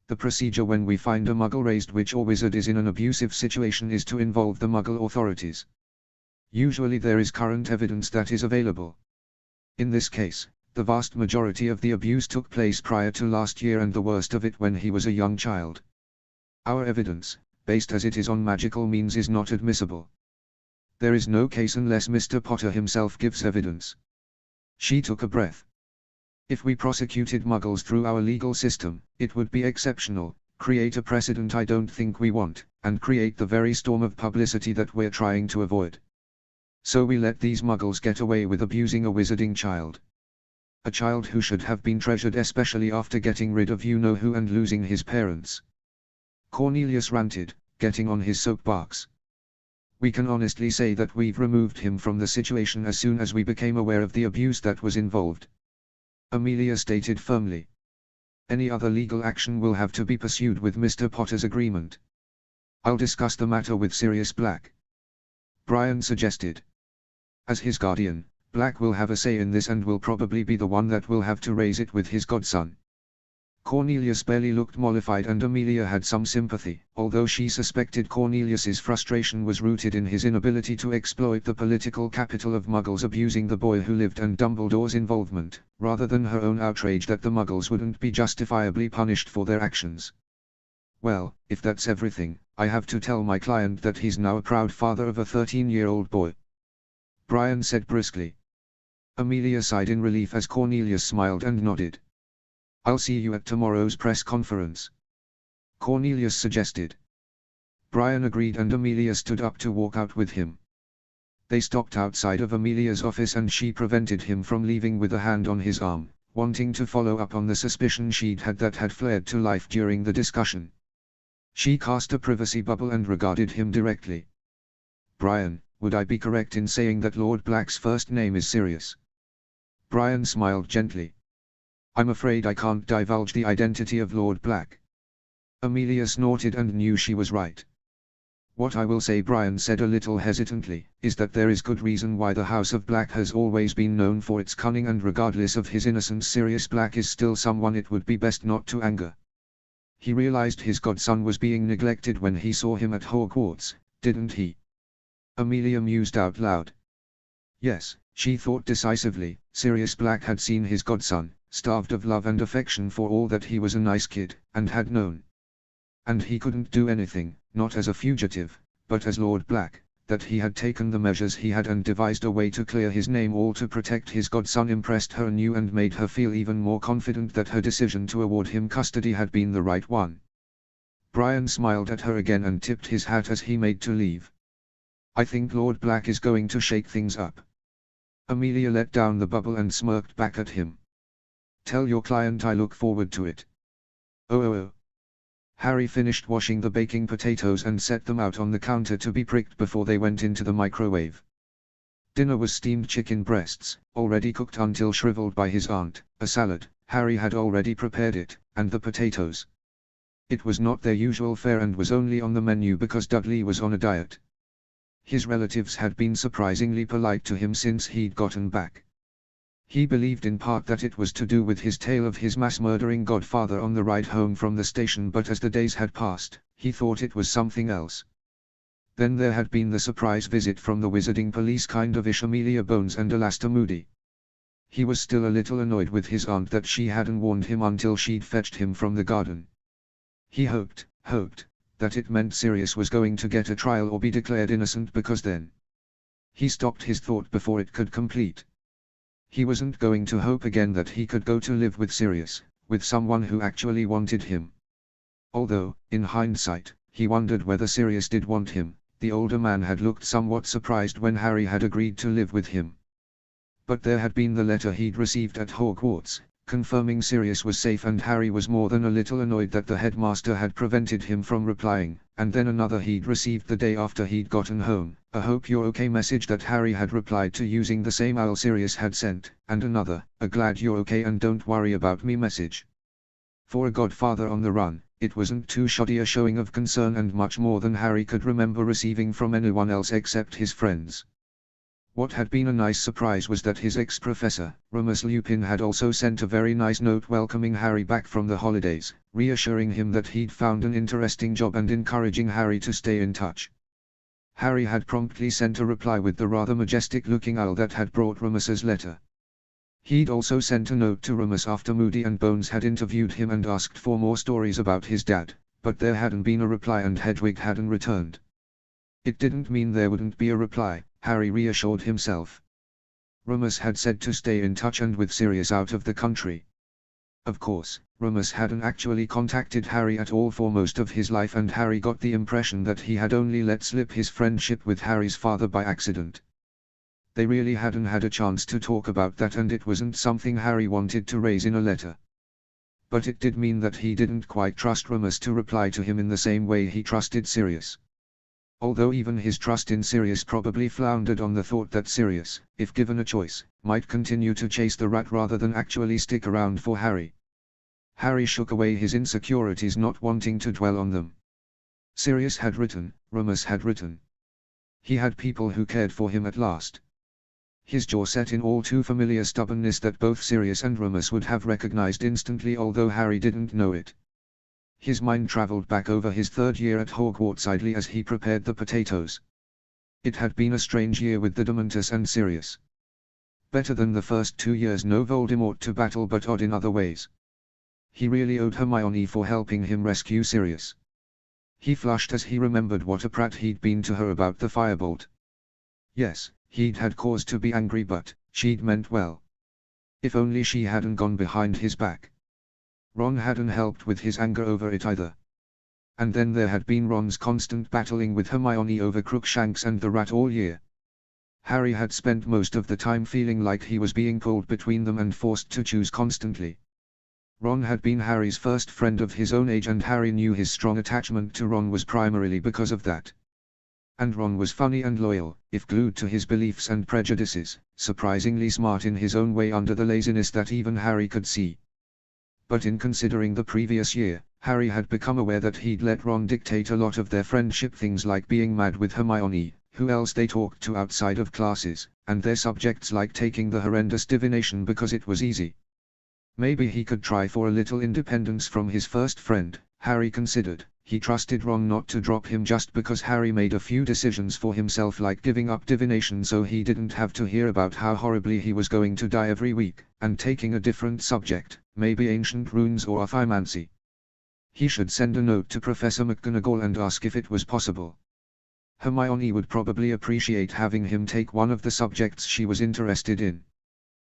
The procedure when we find a Muggle-raised witch or wizard is in an abusive situation is to involve the Muggle authorities. Usually there is current evidence that is available. In this case, the vast majority of the abuse took place prior to last year and the worst of it when he was a young child. Our evidence, based as it is on magical means, is not admissible. There is no case unless Mr. Potter himself gives evidence. She took a breath. If we prosecuted Muggles through our legal system, it would be exceptional, create a precedent I don't think we want, and create the very storm of publicity that we're trying to avoid. So we let these muggles get away with abusing a wizarding child. A child who should have been treasured, especially after getting rid of you-know-who and losing his parents. Cornelius ranted, getting on his soapbox. We can honestly say that we've removed him from the situation as soon as we became aware of the abuse that was involved. Amelia stated firmly. Any other legal action will have to be pursued with Mr. Potter's agreement. I'll discuss the matter with Sirius Black, Brian suggested. As his guardian, Black will have a say in this and will probably be the one that will have to raise it with his godson. Cornelius barely looked mollified, and Amelia had some sympathy, although she suspected Cornelius's frustration was rooted in his inability to exploit the political capital of Muggles abusing the boy who lived and Dumbledore's involvement, rather than her own outrage that the Muggles wouldn't be justifiably punished for their actions. Well, if that's everything, I have to tell my client that he's now a proud father of a 13-year-old boy, Brian said briskly. Amelia sighed in relief as Cornelius smiled and nodded. I'll see you at tomorrow's press conference, Cornelius suggested. Brian agreed and Amelia stood up to walk out with him. They stopped outside of Amelia's office and she prevented him from leaving with a hand on his arm, wanting to follow up on the suspicion she'd had that had flared to life during the discussion. She cast a privacy bubble and regarded him directly. Brian, would I be correct in saying that Lord Black's first name is Sirius? Brian smiled gently. I'm afraid I can't divulge the identity of Lord Black. Amelia snorted and knew she was right. What I will say, Brian said a little hesitantly, is that there is good reason why the House of Black has always been known for its cunning, and regardless of his innocence, Sirius Black is still someone it would be best not to anger. He realized his godson was being neglected when he saw him at Hogwarts, didn't he? Amelia mused out loud. Yes, she thought decisively, Sirius Black had seen his godson, starved of love and affection for all that he was a nice kid, and had known. And he couldn't do anything, not as a fugitive, but as Lord Black, that he had taken the measures he had and devised a way to clear his name, all to protect his godson, impressed her anew and made her feel even more confident that her decision to award him custody had been the right one. Brian smiled at her again and tipped his hat as he made to leave. I think Lord Black is going to shake things up. Amelia let down the bubble and smirked back at him. Tell your client I look forward to it. Oh. Harry finished washing the baking potatoes and set them out on the counter to be pricked before they went into the microwave. Dinner was steamed chicken breasts, already cooked until shriveled by his aunt, a salad, Harry had already prepared it, and the potatoes. It was not their usual fare and was only on the menu because Dudley was on a diet. His relatives had been surprisingly polite to him since he'd gotten back. He believed in part that it was to do with his tale of his mass-murdering godfather on the ride home from the station, but as the days had passed, he thought it was something else. Then there had been the surprise visit from the wizarding police, kind of ish Amelia Bones and Alastair Moody. He was still a little annoyed with his aunt that she hadn't warned him until she'd fetched him from the garden. He hoped, that it meant Sirius was going to get a trial or be declared innocent, because then. He stopped his thought before it could complete. He wasn't going to hope again that he could go to live with Sirius, with someone who actually wanted him. Although, in hindsight, he wondered whether Sirius did want him. The older man had looked somewhat surprised when Harry had agreed to live with him. But there had been the letter he'd received at Hogwarts, confirming Sirius was safe, and Harry was more than a little annoyed that the headmaster had prevented him from replying, and then another he'd received the day after he'd gotten home, a "hope you're okay" message that Harry had replied to using the same owl Sirius had sent, and another, a "glad you're okay and don't worry about me" message. For a godfather on the run, it wasn't too shoddy a showing of concern, and much more than Harry could remember receiving from anyone else except his friends. What had been a nice surprise was that his ex-professor, Remus Lupin, had also sent a very nice note welcoming Harry back from the holidays, reassuring him that he'd found an interesting job and encouraging Harry to stay in touch. Harry had promptly sent a reply with the rather majestic-looking owl that had brought Remus's letter. He'd also sent a note to Remus after Moody and Bones had interviewed him and asked for more stories about his dad, but there hadn't been a reply and Hedwig hadn't returned. It didn't mean there wouldn't be a reply, Harry reassured himself. Remus had said to stay in touch and with Sirius out of the country. Of course, Remus hadn't actually contacted Harry at all for most of his life, and Harry got the impression that he had only let slip his friendship with Harry's father by accident. They really hadn't had a chance to talk about that, and it wasn't something Harry wanted to raise in a letter. But it did mean that he didn't quite trust Remus to reply to him in the same way he trusted Sirius. Although even his trust in Sirius probably floundered on the thought that Sirius, if given a choice, might continue to chase the rat rather than actually stick around for Harry. Harry shook away his insecurities, not wanting to dwell on them. Sirius had written, Remus had written. He had people who cared for him at last. His jaw set in all too familiar stubbornness that both Sirius and Remus would have recognized instantly, although Harry didn't know it. His mind traveled back over his third year at Hogwarts idly as he prepared the potatoes. It had been a strange year with the Dementors and Sirius. Better than the first 2 years, no Voldemort to battle, but odd in other ways. He really owed Hermione for helping him rescue Sirius. He flushed as he remembered what a prat he'd been to her about the firebolt. Yes, he'd had cause to be angry, but she'd meant well. If only she hadn't gone behind his back. Ron hadn't helped with his anger over it either. And then there had been Ron's constant battling with Hermione over Crookshanks and the rat all year. Harry had spent most of the time feeling like he was being pulled between them and forced to choose constantly. Ron had been Harry's first friend of his own age, and Harry knew his strong attachment to Ron was primarily because of that. And Ron was funny and loyal, if glued to his beliefs and prejudices, surprisingly smart in his own way under the laziness that even Harry could see. But in considering the previous year, Harry had become aware that he'd let Ron dictate a lot of their friendship, things like being mad with Hermione, who else they talked to outside of classes, and their subjects like taking the horrendous divination because it was easy. Maybe he could try for a little independence from his first friend, Harry considered. He trusted Ron not to drop him just because Harry made a few decisions for himself, like giving up divination so he didn't have to hear about how horribly he was going to die every week, and taking a different subject, maybe ancient runes or ophimancy. He should send a note to Professor McGonagall and ask if it was possible. Hermione would probably appreciate having him take one of the subjects she was interested in.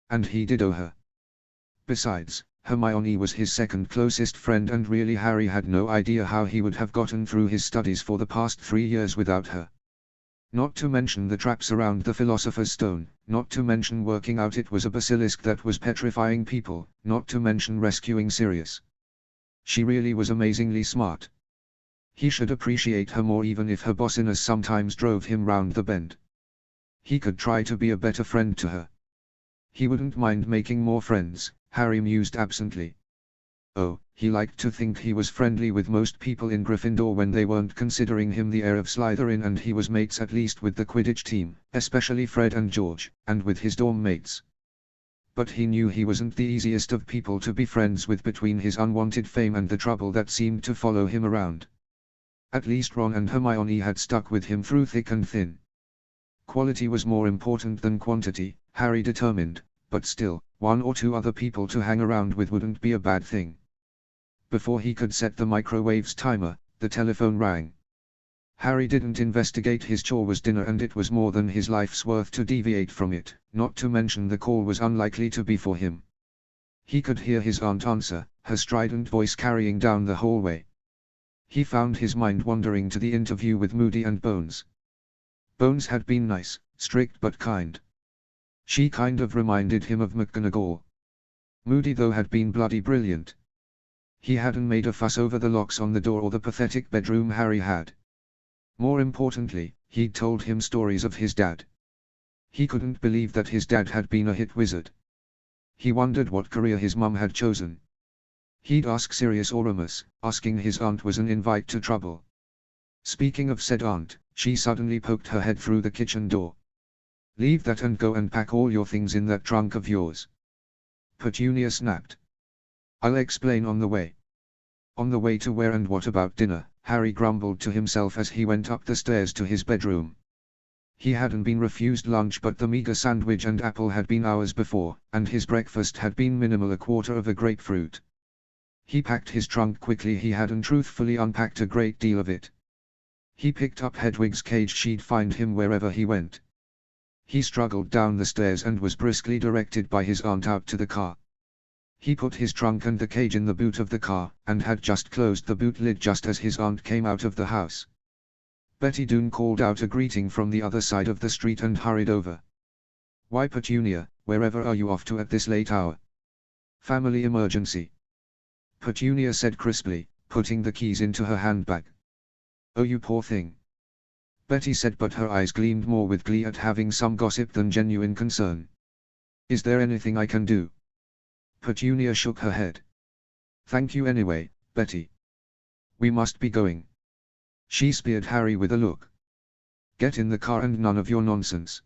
And he did owe her. Besides, Hermione was his second closest friend, and really Harry had no idea how he would have gotten through his studies for the past 3 years without her. Not to mention the traps around the Philosopher's Stone, not to mention working out it was a basilisk that was petrifying people, not to mention rescuing Sirius. She really was amazingly smart. He should appreciate her more, even if her bossiness sometimes drove him round the bend. He could try to be a better friend to her. He wouldn't mind making more friends, Harry mused absently. Oh, he liked to think he was friendly with most people in Gryffindor when they weren't considering him the heir of Slytherin, and he was mates at least with the Quidditch team, especially Fred and George, and with his dorm mates. But he knew he wasn't the easiest of people to be friends with between his unwanted fame and the trouble that seemed to follow him around. At least Ron and Hermione had stuck with him through thick and thin. Quality was more important than quantity, Harry determined, but still, 1 or 2 other people to hang around with wouldn't be a bad thing. Before he could set the microwave's timer, the telephone rang. Harry didn't investigate his chore was dinner, and it was more than his life's worth to deviate from it, not to mention the call was unlikely to be for him. He could hear his aunt answer, her strident voice carrying down the hallway. He found his mind wandering to the interview with Moody and Bones. Bones had been nice, strict but kind. She kind of reminded him of McGonagall. Moody though had been bloody brilliant. He hadn't made a fuss over the locks on the door or the pathetic bedroom Harry had. More importantly, he'd told him stories of his dad. He couldn't believe that his dad had been a hit wizard. He wondered what career his mum had chosen. He'd ask Sirius or Remus. Asking his aunt was an invite to trouble. Speaking of said aunt, she suddenly poked her head through the kitchen door. "Leave that and go and pack all your things in that trunk of yours." Petunia snapped. "I'll explain on the way." On the way to where, and what about dinner? Harry grumbled to himself as he went up the stairs to his bedroom. He hadn't been refused lunch, but the meager sandwich and apple had been hours before, and his breakfast had been minimal, a quarter of a grapefruit. He packed his trunk quickly. He hadn't truthfully unpacked a great deal of it. He picked up Hedwig's cage. She'd find him wherever he went. He struggled down the stairs and was briskly directed by his aunt out to the car. He put his trunk and the cage in the boot of the car, and had just closed the boot lid just as his aunt came out of the house. Betty Doon called out a greeting from the other side of the street and hurried over. Why Petunia, wherever are you off to at this late hour? Family emergency. Petunia said crisply, putting the keys into her handbag. Oh you poor thing. Betty said, but her eyes gleamed more with glee at having some gossip than genuine concern. Is there anything I can do? Petunia shook her head. Thank you anyway, Betty. We must be going. She speared Harry with a look. Get in the car and none of your nonsense.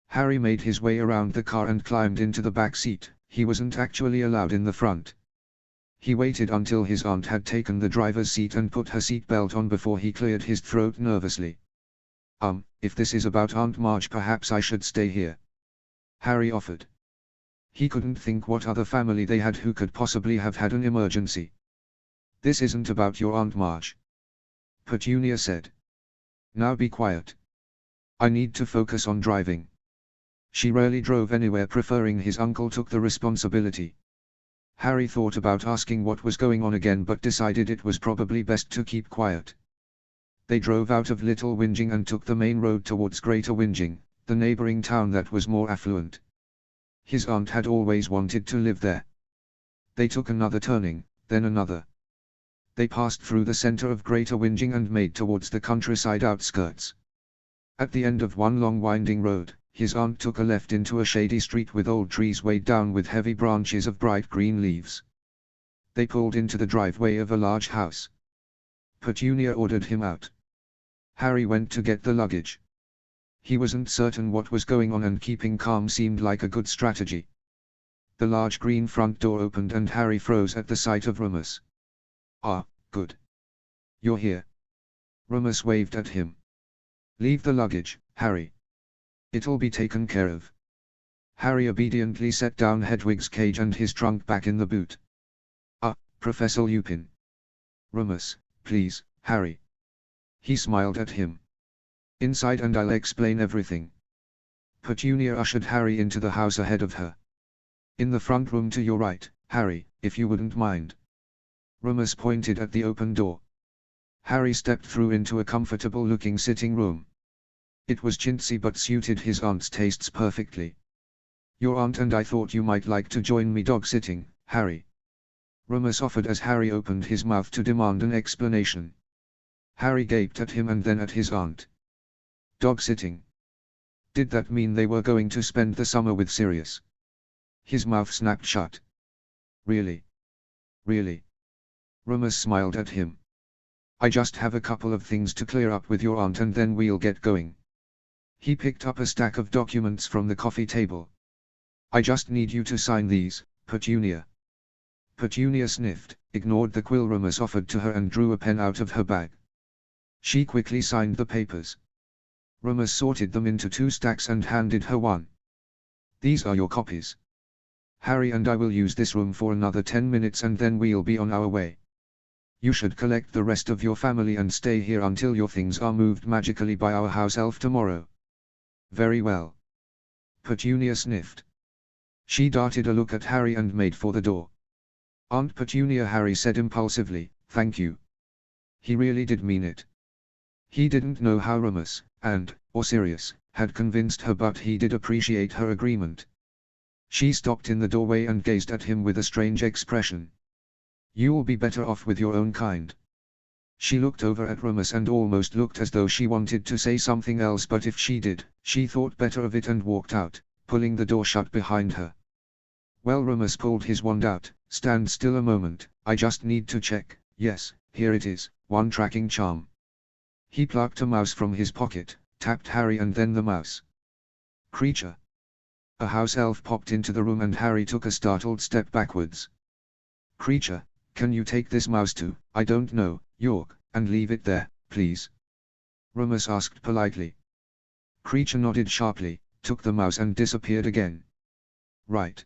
Harry made his way around the car and climbed into the back seat. He wasn't actually allowed in the front. He waited until his aunt had taken the driver's seat and put her seatbelt on before he cleared his throat nervously. If this is about Aunt Marge, perhaps I should stay here. Harry offered. He couldn't think what other family they had who could possibly have had an emergency. This isn't about your Aunt Marge. Petunia said. Now be quiet. I need to focus on driving. She rarely drove anywhere, preferring his uncle took the responsibility. Harry thought about asking what was going on again, but decided it was probably best to keep quiet. They drove out of Little Whinging and took the main road towards Greater Whinging, the neighboring town that was more affluent. His aunt had always wanted to live there. They took another turning, then another. They passed through the center of Greater Whinging and made towards the countryside outskirts. At the end of one long winding road, his aunt took a left into a shady street with old trees weighed down with heavy branches of bright green leaves. They pulled into the driveway of a large house. Petunia ordered him out. Harry went to get the luggage. He wasn't certain what was going on, and keeping calm seemed like a good strategy. The large green front door opened and Harry froze at the sight of Remus. Ah, good. You're here. Remus waved at him. Leave the luggage, Harry. It'll be taken care of. Harry obediently set down Hedwig's cage and his trunk back in the boot. Professor Lupin. Remus, please, Harry. He smiled at him. Inside and I'll explain everything. Petunia ushered Harry into the house ahead of her. In the front room to your right, Harry, if you wouldn't mind. Remus pointed at the open door. Harry stepped through into a comfortable-looking sitting room. It was chintzy but suited his aunt's tastes perfectly. Your aunt and I thought you might like to join me dog-sitting, Harry. Remus offered as Harry opened his mouth to demand an explanation. Harry gaped at him and then at his aunt. Dog-sitting. Did that mean they were going to spend the summer with Sirius? His mouth snapped shut. Really? Really? Remus smiled at him. I just have a couple of things to clear up with your aunt and then we'll get going. He picked up a stack of documents from the coffee table. I just need you to sign these, Petunia. Petunia sniffed, ignored the quill Remus offered to her and drew a pen out of her bag. She quickly signed the papers. Remus sorted them into 2 stacks and handed her one. These are your copies. Harry and I will use this room for another 10 minutes and then we'll be on our way. You should collect the rest of your family and stay here until your things are moved magically by our house elf tomorrow. Very well. Petunia sniffed. She darted a look at Harry and made for the door. Aunt Petunia, Harry said impulsively, thank you. He really did mean it. He didn't know how Remus, or Sirius, had convinced her, but he did appreciate her agreement. She stopped in the doorway and gazed at him with a strange expression. You'll be better off with your own kind. She looked over at Remus and almost looked as though she wanted to say something else, but if she did, she thought better of it and walked out, pulling the door shut behind her. Well, Remus pulled his wand out. Stand still a moment, I just need to check. Yes, here it is, one tracking charm. He plucked a mouse from his pocket, tapped Harry and then the mouse. Creature. A house elf popped into the room and Harry took a startled step backwards. Creature, can you take this mouse to, I don't know, York, and leave it there, please? Remus asked politely. Creature nodded sharply, took the mouse and disappeared again. Right.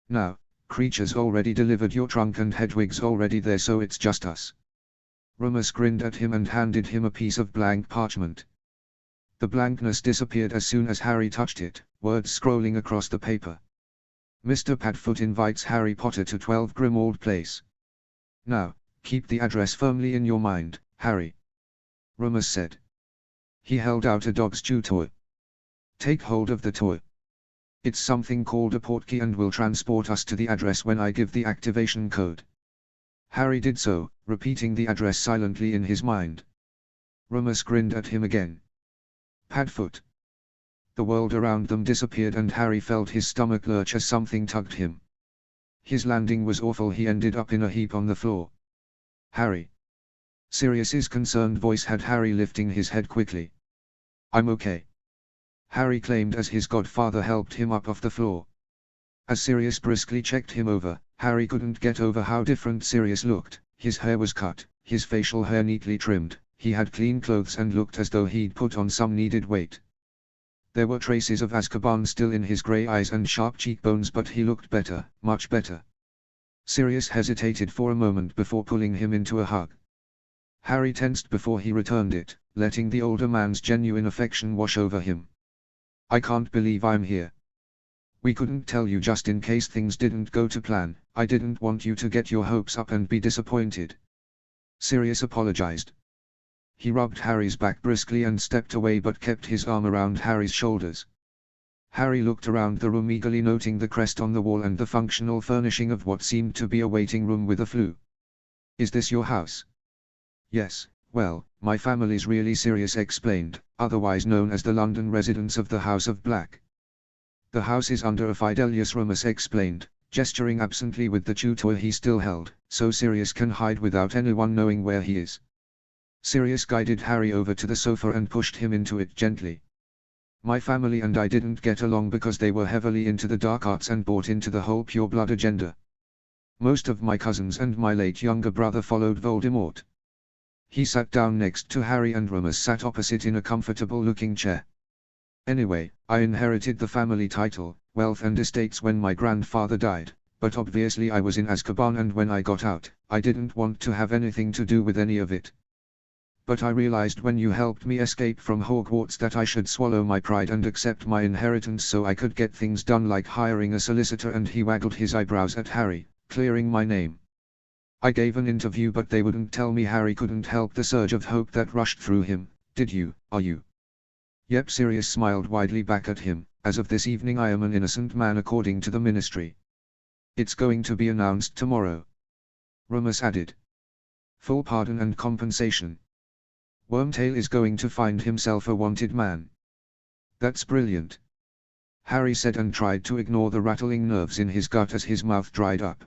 Now, Creature's already delivered your trunk and Hedwig's already there, so it's just us. Remus grinned at him and handed him a piece of blank parchment. The blankness disappeared as soon as Harry touched it, words scrolling across the paper. Mr. Padfoot invites Harry Potter to 12 Grimmauld Place. Now, keep the address firmly in your mind, Harry. Remus said. He held out a dog's chew toy. Take hold of the toy. It's something called a portkey and will transport us to the address when I give the activation code. Harry did so, repeating the address silently in his mind. Remus grinned at him again. Padfoot. The world around them disappeared and Harry felt his stomach lurch as something tugged him. His landing was awful. He ended up in a heap on the floor. Harry. Sirius's concerned voice had Harry lifting his head quickly. I'm okay, Harry claimed as his godfather helped him up off the floor. As Sirius briskly checked him over, Harry couldn't get over how different Sirius looked. His hair was cut, his facial hair neatly trimmed, he had clean clothes and looked as though he'd put on some needed weight. There were traces of Azkaban still in his grey eyes and sharp cheekbones, but he looked better, much better. Sirius hesitated for a moment before pulling him into a hug. Harry tensed before he returned it, letting the older man's genuine affection wash over him. I can't believe I'm here. We couldn't tell you just in case things didn't go to plan. I didn't want you to get your hopes up and be disappointed. Sirius apologized. He rubbed Harry's back briskly and stepped away but kept his arm around Harry's shoulders. Harry looked around the room eagerly, noting the crest on the wall and the functional furnishing of what seemed to be a waiting room with a flue. Is this your house? Yes, well, my family's really Sirius explained, otherwise known as the London residents of the House of Black. The house is under a Fidelius, Remus explained, gesturing absently with the tutor he still held, so Sirius can hide without anyone knowing where he is. Sirius guided Harry over to the sofa and pushed him into it gently. My family and I didn't get along because they were heavily into the dark arts and bought into the whole pure blood agenda. Most of my cousins and my late younger brother followed Voldemort. He sat down next to Harry and Remus sat opposite in a comfortable-looking chair. Anyway, I inherited the family title, wealth and estates when my grandfather died, but obviously I was in Azkaban and when I got out, I didn't want to have anything to do with any of it. But I realized when you helped me escape from Hogwarts that I should swallow my pride and accept my inheritance so I could get things done like hiring a solicitor, and he waggled his eyebrows at Harry, clearing my name. I gave an interview but they wouldn't tell me. Harry couldn't help the surge of hope that rushed through him. Did you? Are you? Yep. Sirius smiled widely back at him. As of this evening I am an innocent man according to the ministry. It's going to be announced tomorrow. Remus added. Full pardon and compensation. Wormtail is going to find himself a wanted man. That's brilliant, Harry said and tried to ignore the rattling nerves in his gut as his mouth dried up.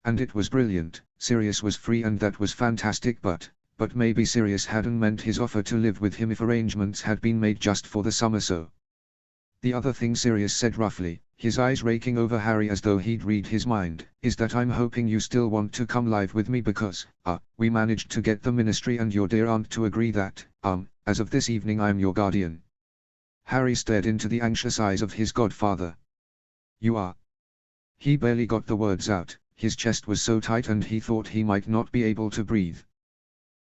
And it was brilliant. Sirius was free and that was fantastic, but maybe Sirius hadn't meant his offer to live with him if arrangements had been made just for the summer. So the other thing Sirius said roughly, his eyes raking over Harry as though he'd read his mind, is that I'm hoping you still want to come live with me because, we managed to get the ministry and your dear aunt to agree that, as of this evening I'm your guardian. Harry stared into the anxious eyes of his godfather. You are? He barely got the words out, his chest was so tight and he thought he might not be able to breathe.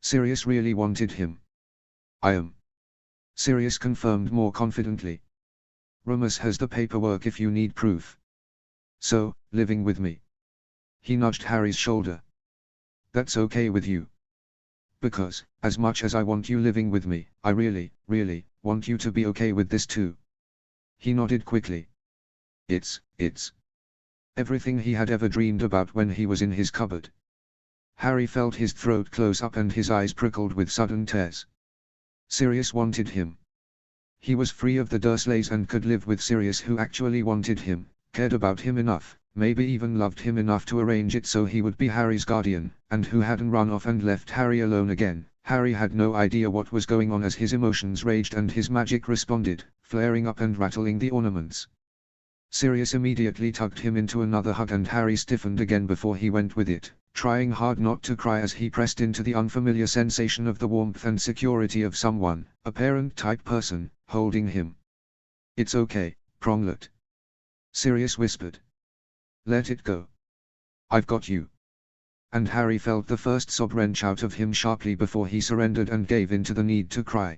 Sirius really wanted him. I am. Sirius confirmed more confidently. Remus has the paperwork if you need proof. So, living with me? He nudged Harry's shoulder. That's okay with you? Because, as much as I want you living with me, I really, really, want you to be okay with this too. He nodded quickly. It's everything he had ever dreamed about when he was in his cupboard. Harry felt his throat close up and his eyes prickled with sudden tears. Sirius wanted him. He was free of the Dursleys and could live with Sirius, who actually wanted him, cared about him enough, maybe even loved him enough to arrange it so he would be Harry's guardian, and who hadn't run off and left Harry alone again. Harry had no idea what was going on as his emotions raged and his magic responded, flaring up and rattling the ornaments. Sirius immediately tugged him into another hug and Harry stiffened again before he went with it, trying hard not to cry as he pressed into the unfamiliar sensation of the warmth and security of someone, a parent-type person, holding him. It's okay, Pronglet, Sirius whispered. Let it go. I've got you. And Harry felt the first sob wrench out of him sharply before he surrendered and gave in to the need to cry.